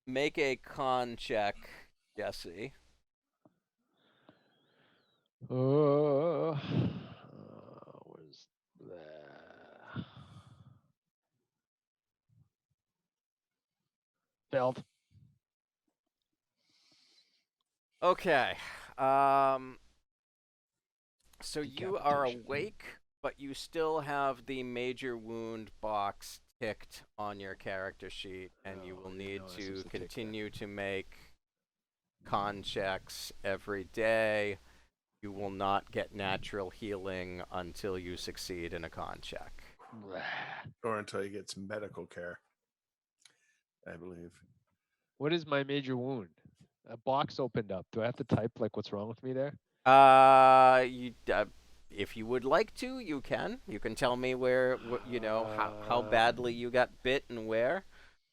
Make a con check, Jesse. Where's that? Failed. Okay. So you are Decapitation. awake, but you still have the major wound box ticked on your character sheet, and you Oh, will I didn't need know this to was the tick there. continue to make con checks every day. You will not get natural healing until you succeed in a con check. Blah. Or until he gets medical care. I believe. What is my major wound? A box opened up. Do I have to type like what's wrong with me there? If you would like to, you can. You can tell me where, how badly you got bit and where.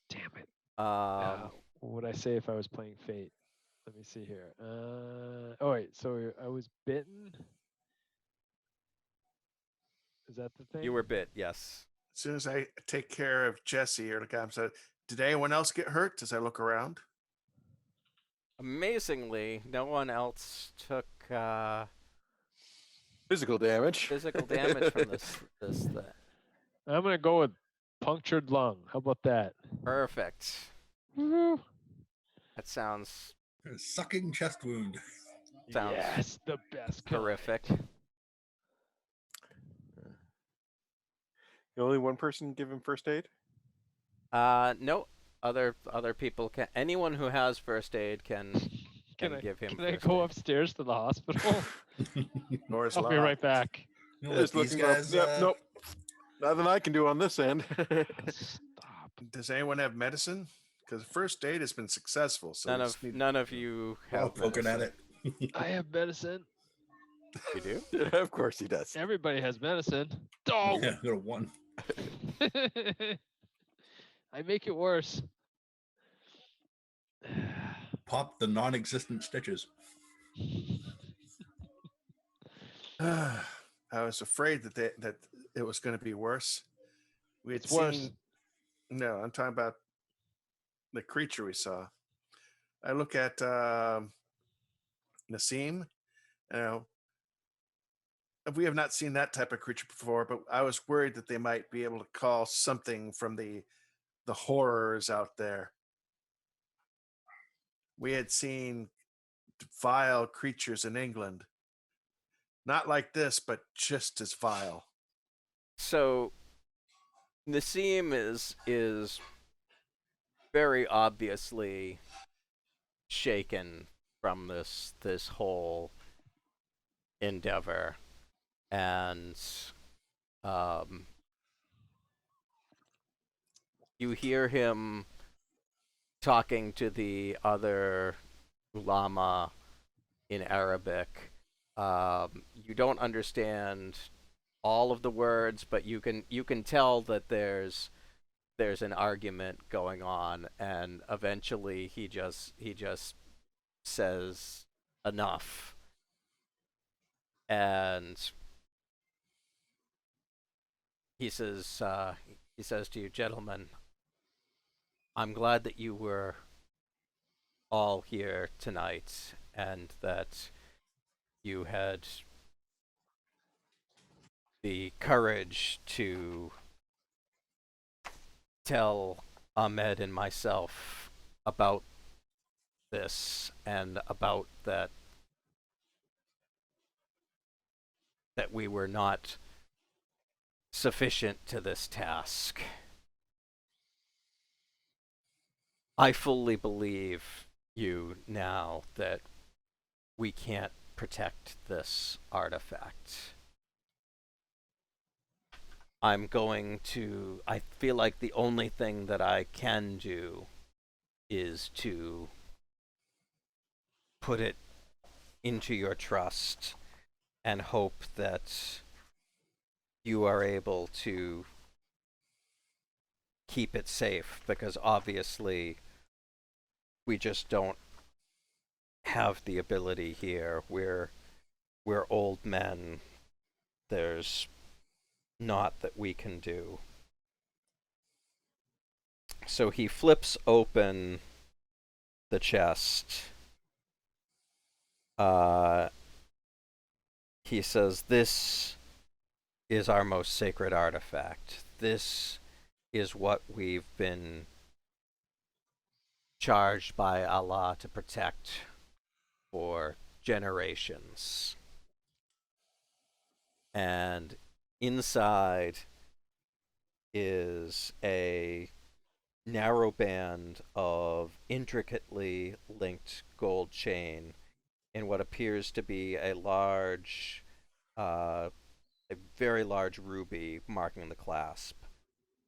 Damn it. What would I say if I was playing Fate? Let me see here. Oh wait, so I was bitten. Is that the thing? You were bit, yes. As soon as I take care of Jesse, or like I said, did anyone else get hurt? As I look around, Amazingly, no one else took Physical damage. physical damage from this thing. I'm gonna go with punctured lung. How about that? Perfect. Woo-hoo. That sounds A sucking chest wound. Sounds Yes, the best. kind. horrific. Only one person give him first aid? No. Other people can. Anyone who has first aid can give him. Can I first go aid. upstairs to the hospital? Door's I'll be locked. right back. You know, let these guys. Yep, nope. Nothing I can do on this end. Stop. Does anyone have medicine? Because first aid has been successful. So None of you have. Oh, poking at medicine. it. I have medicine. You do? Yeah, of course he does. Everybody has medicine. Oh. Yeah, go to 1. I make it worse. Pop the non-existent stitches. I was afraid that it was going to be worse. We had It's worse. seen. No, I'm talking about the creature we saw. I look at Nassim. You know, we have not seen that type of creature before, but I was worried that they might be able to call something from the horrors out there. We had seen vile creatures in England, not like this, but just as vile. So Nassim is very obviously shaken from this whole endeavor, and um, you hear him talking to the other ulama in Arabic. You don't understand all of the words, but you can tell that there's an argument going on, and eventually he just says enough, and he says to you, gentlemen, I'm glad that you were all here tonight and that you had the courage to tell Ahmed and myself about this and about that we were not sufficient to this task. I fully believe you now that we can't protect this artifact. I feel like the only thing that I can do is to put it into your trust and hope that you are able to keep it safe, because obviously we just don't have the ability here. We're old men. There's not that we can do. So he flips open the chest. He says, "This is our most sacred artifact. This is what we've been charged by Allah to protect for generations." And inside is a narrow band of intricately linked gold chain in what appears to be a very large ruby marking the clasp.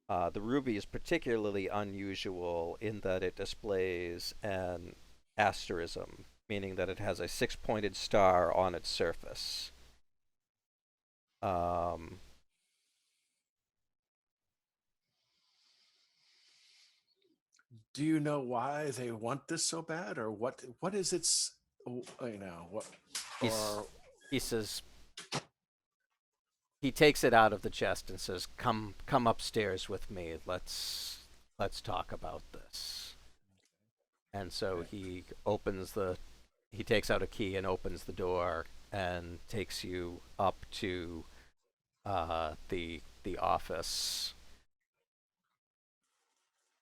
The ruby is particularly unusual in that it displays an asterism, meaning that it has a six-pointed star on its surface. Do you know why they want this so bad, or what is its, what, or He says, he takes it out of the chest and says, come upstairs with me. Let's talk about this." And so he takes out a key and opens the door and takes you up to the office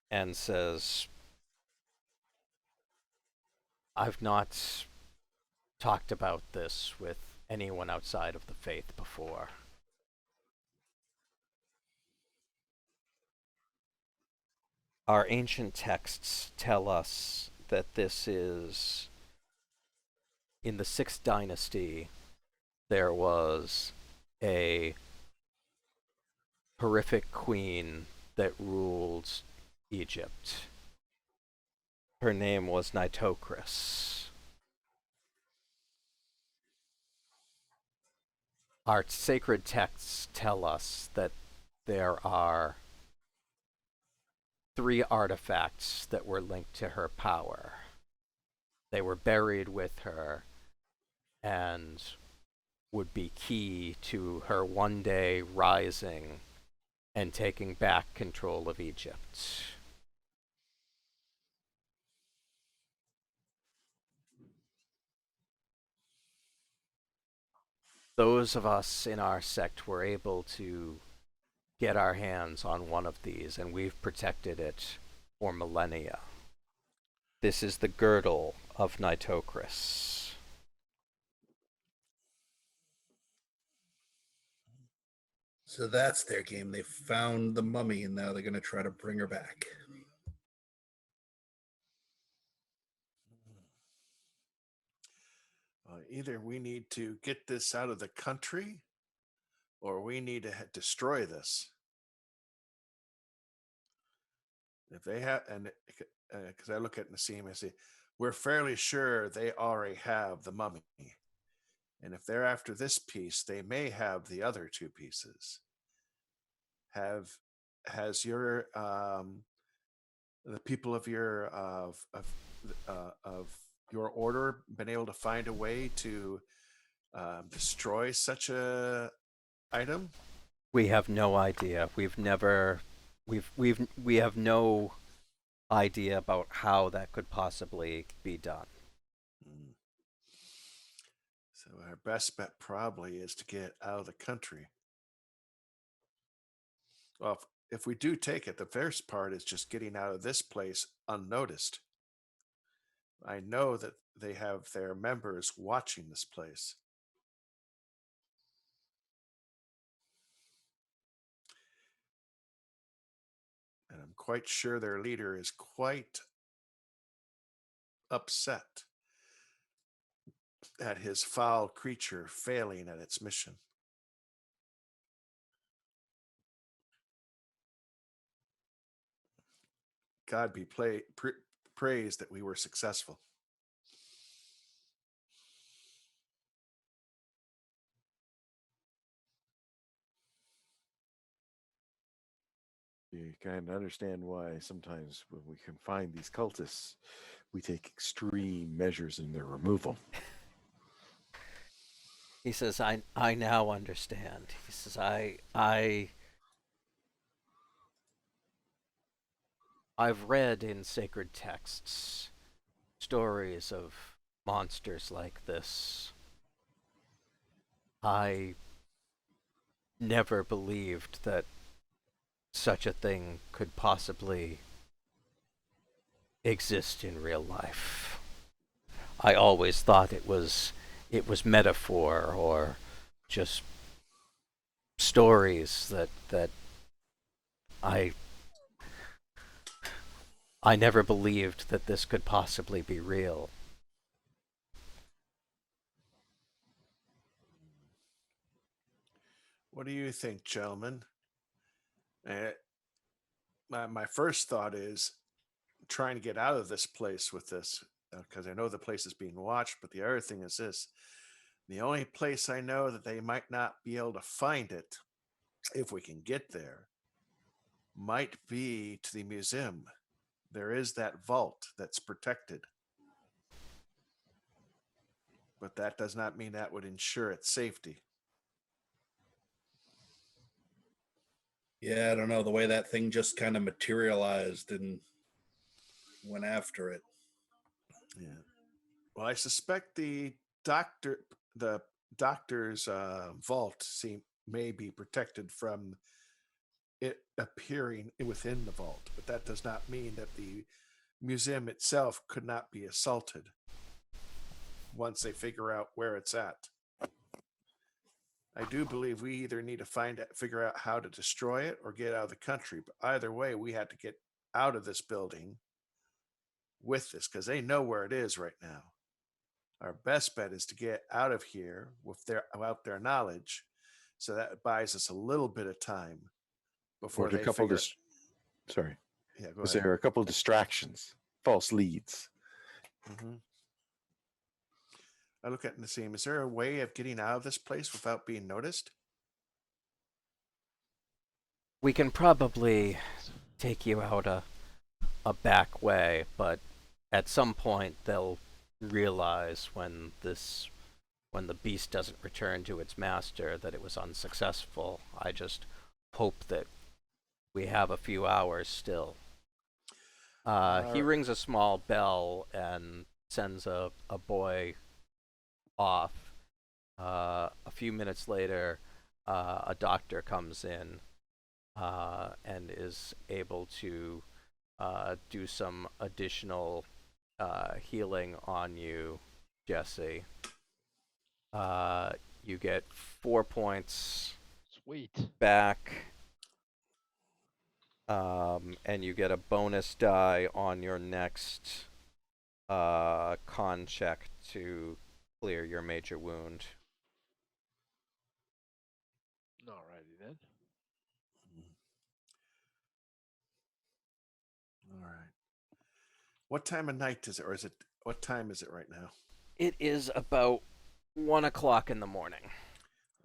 and says, "I've not talked about this with anyone outside of the faith before. Our ancient texts tell us that this is, in the 6th dynasty, there was a horrific queen that ruled Egypt. Her name was Nitocris. Our sacred texts tell us that there are 3 artifacts that were linked to her power. They were buried with her, and would be key to her one day rising and taking back control of Egypt. Those of us in our sect were able to get our hands on one of these, and we've protected it for millennia. This is the girdle of Nitocris. So that's their game. They found the mummy, and now they're going to try to bring her back. Either we need to get this out of the country, or we need to destroy this. If they have, and because I look at Nassim, I say, we're fairly sure they already have the mummy. And if they're after this piece, they may have the other two pieces. Has your the people of your of your order been able to find a way to destroy such a item? We have no idea. We have no idea about how that could possibly be done. So our best bet probably is to get out of the country. Well, if we do take it, the first part is just getting out of this place unnoticed. I know that they have their members watching this place. And I'm quite sure their leader is quite upset at his foul creature failing at its mission. God be praised that we were successful. You kind of understand why sometimes when we can find these cultists, we take extreme measures in their removal. He says, I now understand. He says, I've read in sacred texts stories of monsters like this. I never believed that such a thing could possibly exist in real life. I always thought it was metaphor or just stories that I never believed that this could possibly be real. What do you think, gentlemen? My first thought is trying to get out of this place with this, because I know the place is being watched. But the other thing is this: the only place I know that they might not be able to find it, if we can get there, might be to the museum. There is that vault that's protected. But that does not mean that would ensure its safety. Yeah, I don't know. The way that thing just kind of materialized and went after it. Yeah. Well, I suspect the doctor's vault may be protected from it appearing within the vault, but that does not mean that the museum itself could not be assaulted once they figure out where it's at. I do believe we either need to figure out how to destroy it or get out of the country. But either way, we had to get out of this building with this, because they know where it is right now. Our best bet is to get out of here without their knowledge, so that buys us a little bit of time before they figure. Sorry. Yeah, go Was ahead. there a couple of distractions, false leads? Mm-hmm. I look at Nassim. Is there a way of getting out of this place without being noticed? We can probably take you out a back way, but at some point they'll realize when this when the beast doesn't return to its master, that it was unsuccessful. I just hope that we have a few hours still. He rings a small bell and sends a boy off. A few minutes later, a doctor comes in and is able to do some additional healing on you, Jesse. You get 4 points Sweet. back, and you get a bonus die on your next con check to clear your major wound. Alrighty then. All right. What time of night is it, or is it? What time is it right now? It is about 1 o'clock in the morning.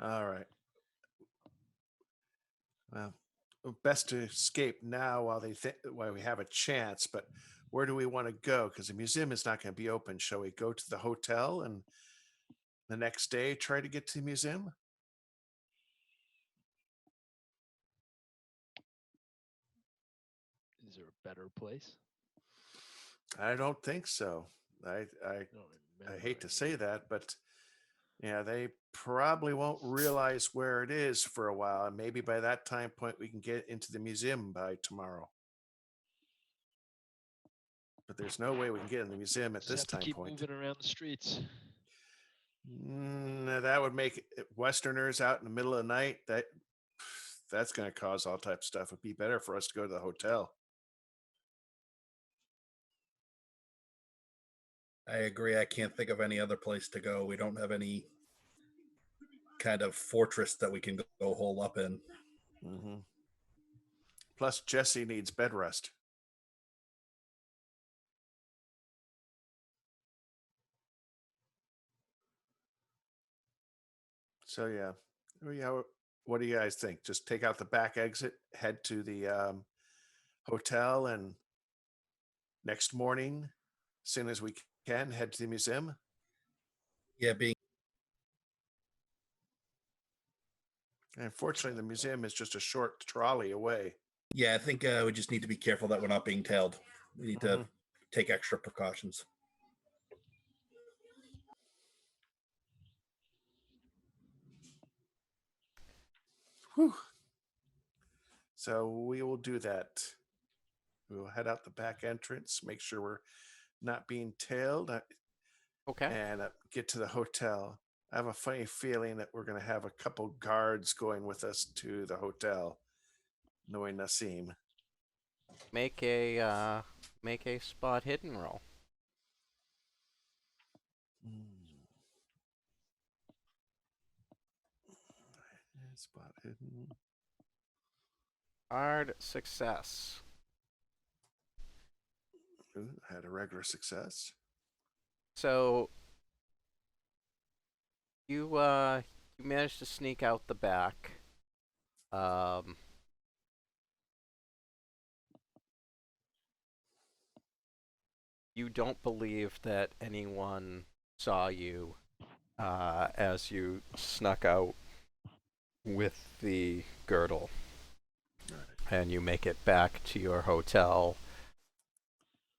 All right. Well, best to escape now while we have a chance. But where do we want to go? Because the museum is not going to be open. Shall we go to the hotel and the next day try to get to the museum? Is there a better place? I don't think so. I Don't remember hate to any. say that, but yeah, they probably won't realize where it is for a while, and maybe by that time point we can get into the museum by tomorrow. But there's no way we can get in the museum at Just this have to time keep point. moving around the streets. That would make Westerners out in the middle of the night. That's going to cause all types of stuff. It'd be better for us to go to the hotel. I agree. I can't think of any other place to go. We don't have any kind of fortress that we can go hole up in. Mm-hmm. Plus, Jesse needs bed rest. So yeah, what do you guys think? Just take out the back exit, head to the hotel, and next morning, as soon as we can, head to the museum. Yeah, being And unfortunately, the museum is just a short trolley away. yeah, I think we just need to be careful that we're not being tailed. We need to take extra precautions. Whew. So we will do that. We will head out the back entrance, make sure we're not being tailed, Okay. and get to the hotel. I have a funny feeling that we're going to have a couple guards going with us to the hotel, knowing Nassim. Make a spot hidden roll. Spot hidden. Hard success. Ooh, had a regular success. So you managed to sneak out the back. You don't believe that anyone saw you as you snuck out with the girdle, and you make it back to your hotel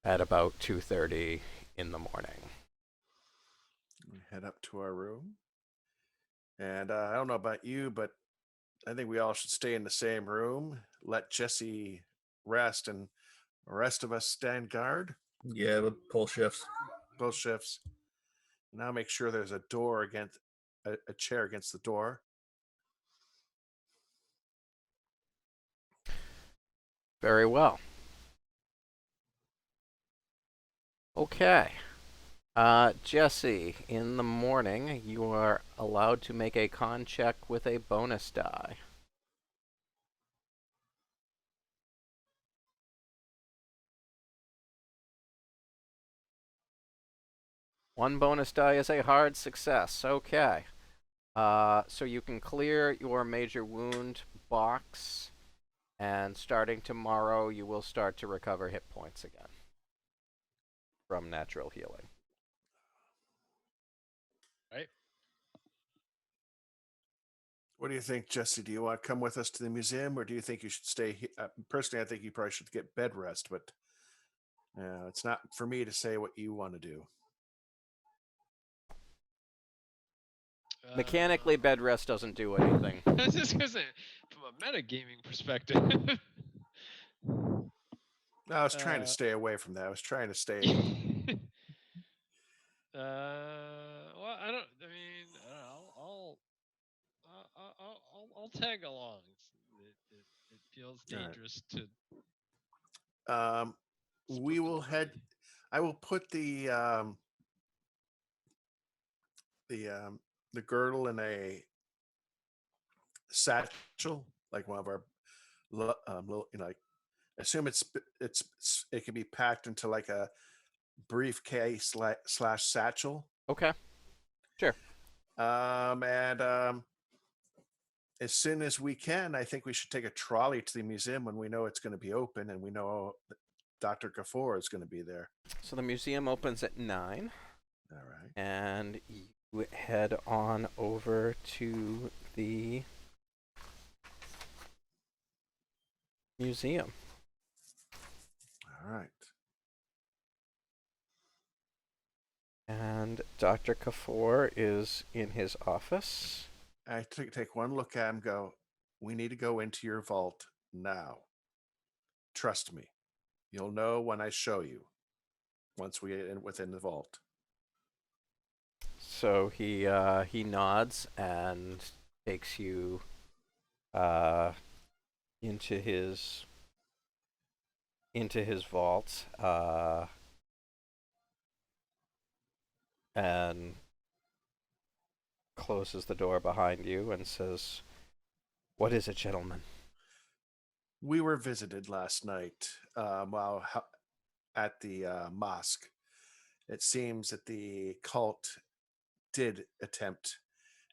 at about 2:30 in the morning. We head up to our room. And I don't know about you, but I think we all should stay in the same room, let Jesse rest, and the rest of us stand guard, Yeah, with pull shifts. both shifts. Now make sure there's a door against a chair against the door. Very well. Okay. Jesse, in the morning, you are allowed to make a con check with a bonus die. One bonus die is a hard success. Okay. So you can clear your major wound box, and starting tomorrow, you will start to recover hit points again from natural healing. Right. What do you think, Jesse? Do you want to come with us to the museum, or do you think you should stay here? Personally, I think you probably should get bed rest, but it's not for me to say what you want to do. Mechanically, bed rest doesn't do anything. I was just gonna say, from a metagaming perspective. No, I was trying to stay away from that. I was trying to stay. Well, I don't. I mean, I'll tag along. It feels All right. dangerous to. We split the will head. party. I will put the girdle in a satchel, like one of our little, like, assume it can be packed into like a briefcase slash satchel. Okay. Sure. And as soon as we can, I think we should take a trolley to the museum when we know it's going to be open and we know that Dr. Gafour is going to be there. So the museum opens at 9. All right. And you head on over to the museum. All right. And Dr. Kafour is in his office. I take one look at him, go, we need to go into your vault now. Trust me. You'll know when I show you once we get within the vault. So he nods and takes you into his vault and closes the door behind you and says, "What is it, gentlemen?" We were visited last night while at the mosque. It seems that the cult did attempt,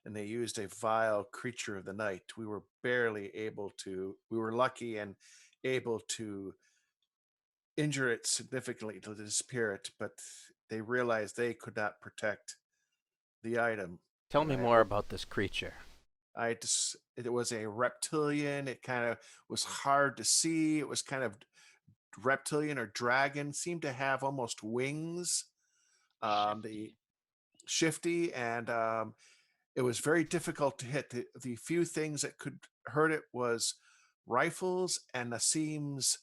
and they used a vile creature of the night. We were lucky and able to injure it significantly to disappear it, but they realized they could not protect the item. Tell me more about this creature. It was a reptilian. It kind of was hard to see. It was kind of reptilian or dragon, seemed to have almost wings. Shifty, and it was very difficult to hit. The few things that could hurt it was rifles and Nassim's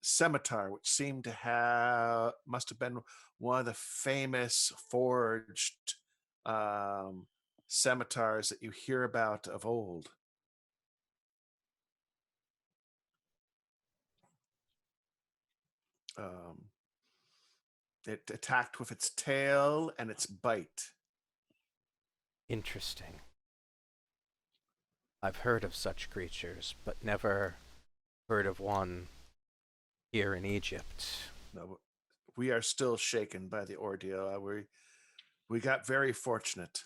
scimitar, which seemed to must have been one of the famous forged scimitars that you hear about of old. It attacked with its tail and its bite. Interesting. I've heard of such creatures, but never heard of one here in Egypt. No, we are still shaken by the ordeal. We got very fortunate.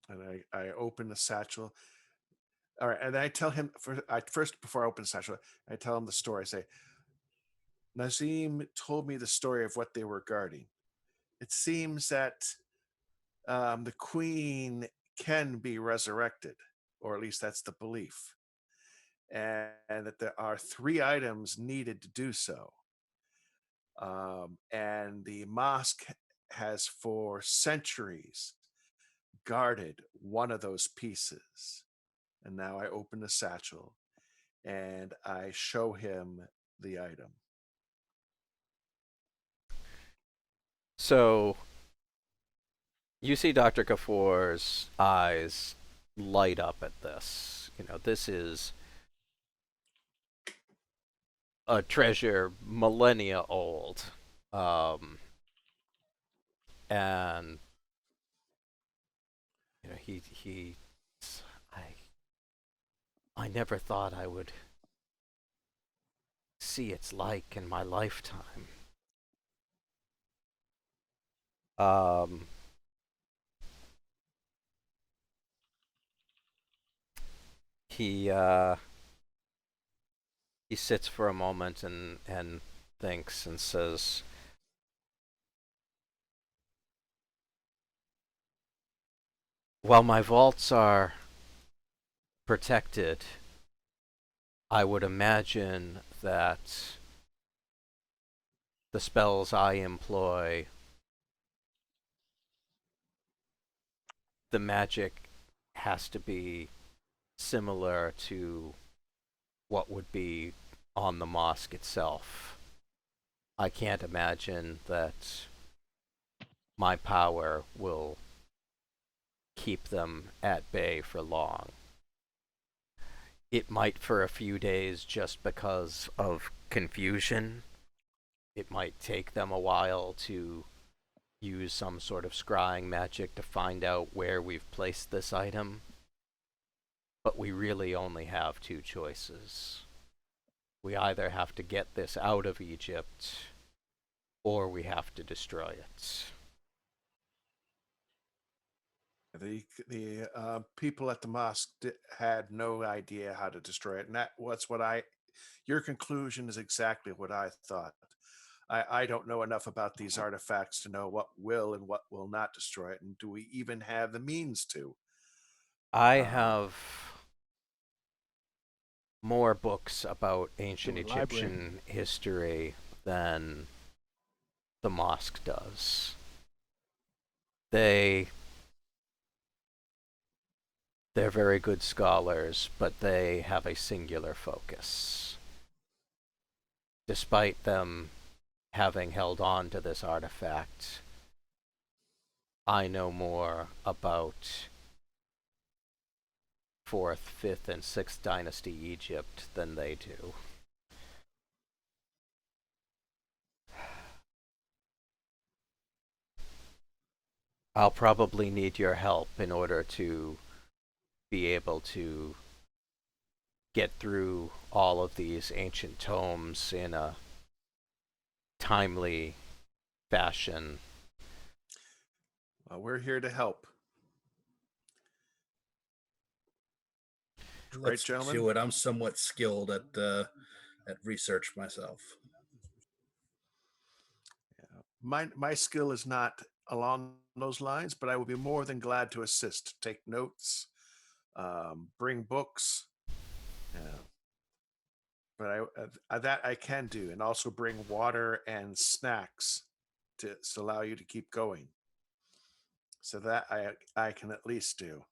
And I open the satchel. All right, and I tell him first before I open the satchel, I tell him the story. I say, Nazim told me the story of what they were guarding. It seems that the queen can be resurrected, or at least that's the belief, and that there are 3 items needed to do so. And the mosque has for centuries guarded one of those pieces. And now I open the satchel and I show him the item. So you see Dr. Kafour's eyes light up at this. You know, this is a treasure millennia old. And you know, I never thought I would see its like in my lifetime. He sits for a moment and thinks and says, While my vaults are protected, I would imagine that the spells I employ, the magic has to be similar to what would be on the mosque itself. I can't imagine that my power will keep them at bay for long. It might for a few days just because of confusion. It might take them a while to use some sort of scrying magic to find out where we've placed this item. But we really only have two choices. We either have to get this out of Egypt, or we have to destroy it. The people at the mosque had no idea how to destroy it, and that was what I. Your conclusion is exactly what I thought. I don't know enough about these artifacts to know what will and what will not destroy it, and do we even have the means to? I Um, have more books about ancient To a library. Egyptian history than the mosque does. They're very good scholars, but they have a singular focus. Despite them having held on to this artifact, I know more about 4th, 5th, and 6th dynasty Egypt than they do. I'll probably need your help in order to be able to get through all of these ancient tomes in a timely fashion. we're here to help. Let's gentlemen? do it. I'm somewhat skilled at research myself. My skill is not along those lines, but I will be more than glad to assist. Take notes, bring books. But that I can do, and also bring water and snacks to allow you to keep going. So that I can at least do.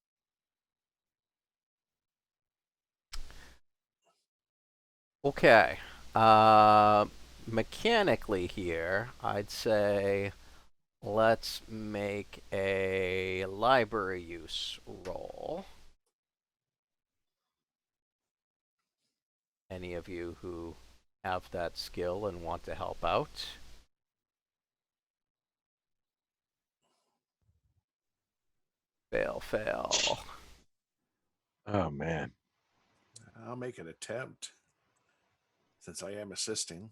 Okay. Mechanically here, I'd say let's make a library use roll. Any of you who have that skill and want to help out? Fail, fail. Oh man. I'll make an attempt since I am assisting.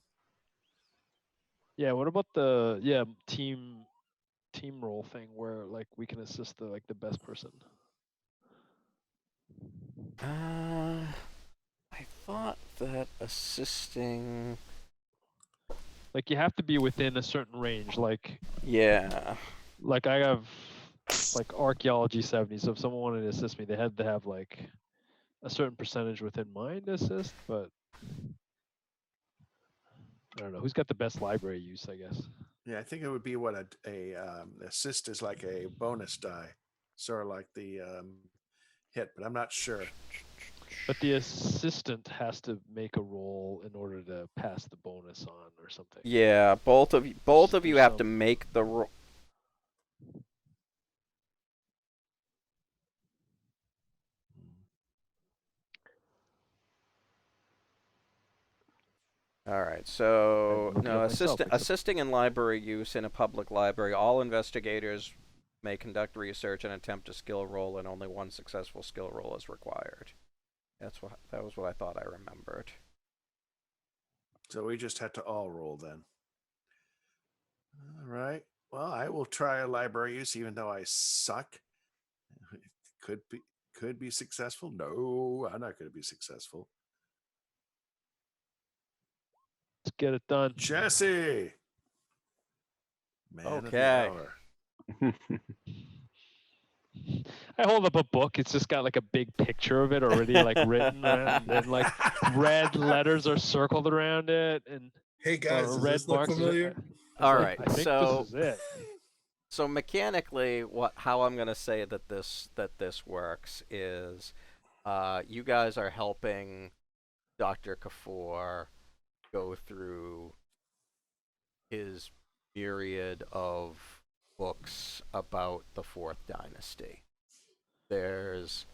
Yeah, what about the team role thing where like we can assist the best person? I thought that assisting. Like you have to be within a certain range. Yeah. Like I have like archaeology 70, so if someone wanted to assist me, they had to have like a certain percentage within mine to assist, but I don't know who's got the best library use, I guess. Yeah, I think it would be what a assist is like a bonus die, sort of like the hit, but I'm not sure. But the assistant has to make a roll in order to pass the bonus on or something. Yeah, both of you There's have to some- make the roll. All right, so I'm looking no, at myself, except- assisting in library use in a public library, all investigators may conduct research and attempt a skill roll, and only one successful skill roll is required. That was what I thought I remembered. So we just had to all roll then. All right. Well, I will try a library use, even though I suck. It could be successful. No, I'm not going to be successful. Let's get it done. Jesse, man of the Okay. hour. I hold up a book. It's just got like a big picture of it already, like written, and like red letters are circled around it, and Hey guys, or does red this look marks. familiar? All right, I think so this is it. so mechanically, how I'm going to say that this works is, you guys are helping Dr. Kafur go through his myriad of books about the Fourth Dynasty. There's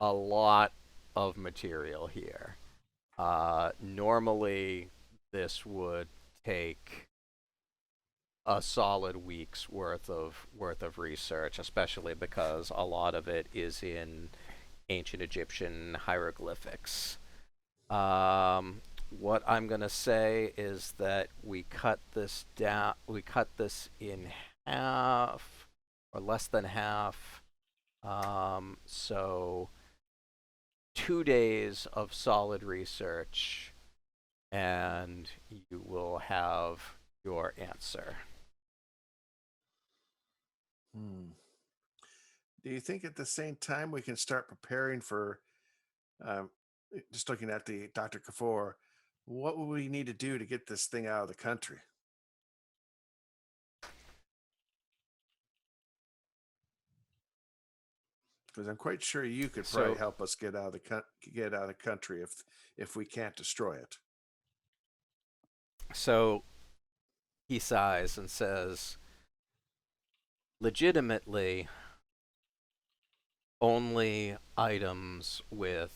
a lot of material here. Normally, this would take a solid week's worth of research, especially because a lot of it is in ancient Egyptian hieroglyphics. What I'm gonna say is that we cut this down. We cut this in half, or less than half. So 2 days of solid research, and you will have your answer. Do you think at the same time we can start preparing for, just looking at the Dr. Kafur, what would we need to do to get this thing out of the country? Because I'm quite sure you could probably help us get out of the country if we can't destroy it. So he sighs and says, legitimately, only items with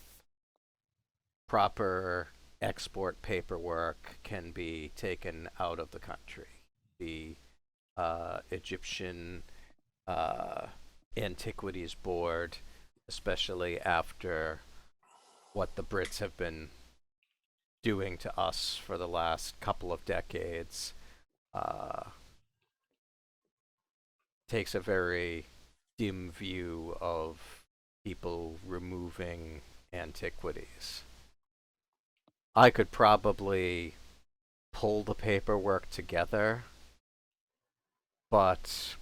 proper export paperwork can be taken out of the country. The Egyptian Antiquities Board, especially after what the Brits have been doing to us for the last couple of decades, takes a very dim view of people removing antiquities. I could probably pull the paperwork together, but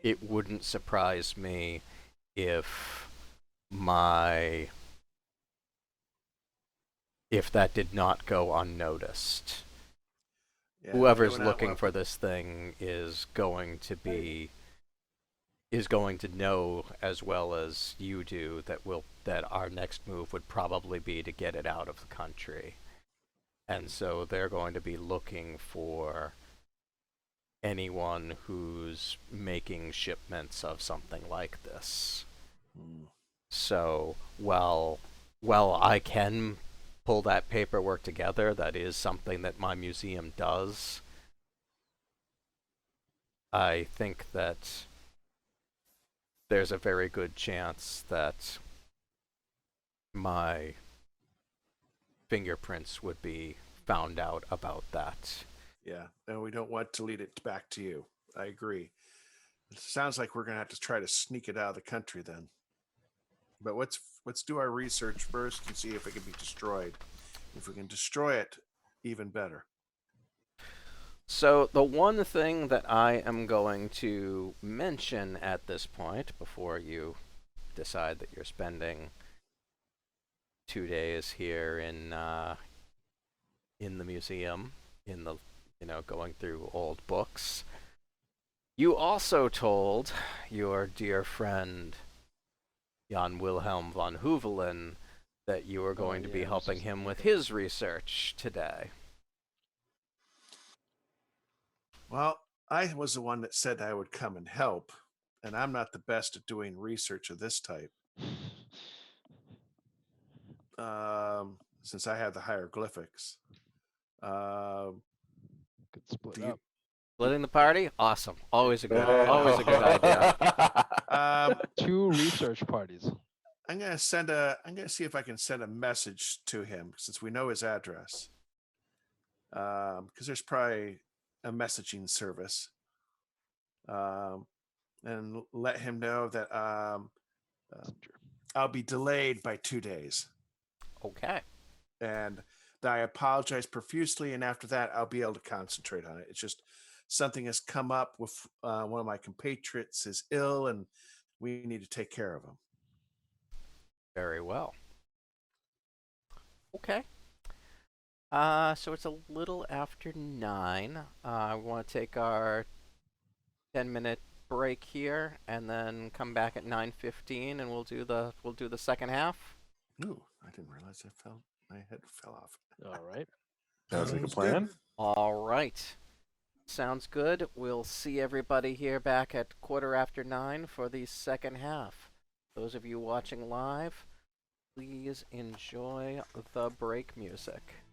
it wouldn't surprise me if that did not go unnoticed. Yeah, Whoever's looking for this thing is going to know as well as you do that our next move would probably be to get it out of the country. And so they're going to be looking for anyone who's making shipments of something like this. So, while I can pull that paperwork together, that is something that my museum does, I think that there's a very good chance that my fingerprints would be found out about that. Yeah, and we don't want to lead it back to you. I agree. It sounds like we're going to have to try to sneak it out of the country then. But let's do our research first and see if it can be destroyed. If we can destroy it, even better. So the one thing that I am going to mention at this point, before you decide that you're spending 2 days here in the museum, going through old books, you also told your dear friend Jan Wilhelm von Huvelen that you were going to be helping him with his research today. Well, I was the one that said I would come and help, and I'm not the best at doing research of this type. Since I have the hieroglyphics. Could split up. Splitting the party? Awesome. Always a good idea. 2 research parties. I'm gonna see if I can send a message to him since we know his address. Because there's probably a messaging service. And let him know that I'll be delayed by 2 days. Okay. And that I apologize profusely, and after that I'll be able to concentrate on it. It's just something has come up with one of my compatriots is ill, and we need to take care of him. Very well. Okay. So it's a little after 9. We want to take our 10-minute break here, and then come back at 9:15, and we'll do the second half. Ooh, I didn't realize my head fell off. All right. Sounds like a Sounds plan. good. All right. Sounds good. We'll see everybody here back at 9:15 for the second half. Those of you watching live, please enjoy the break music.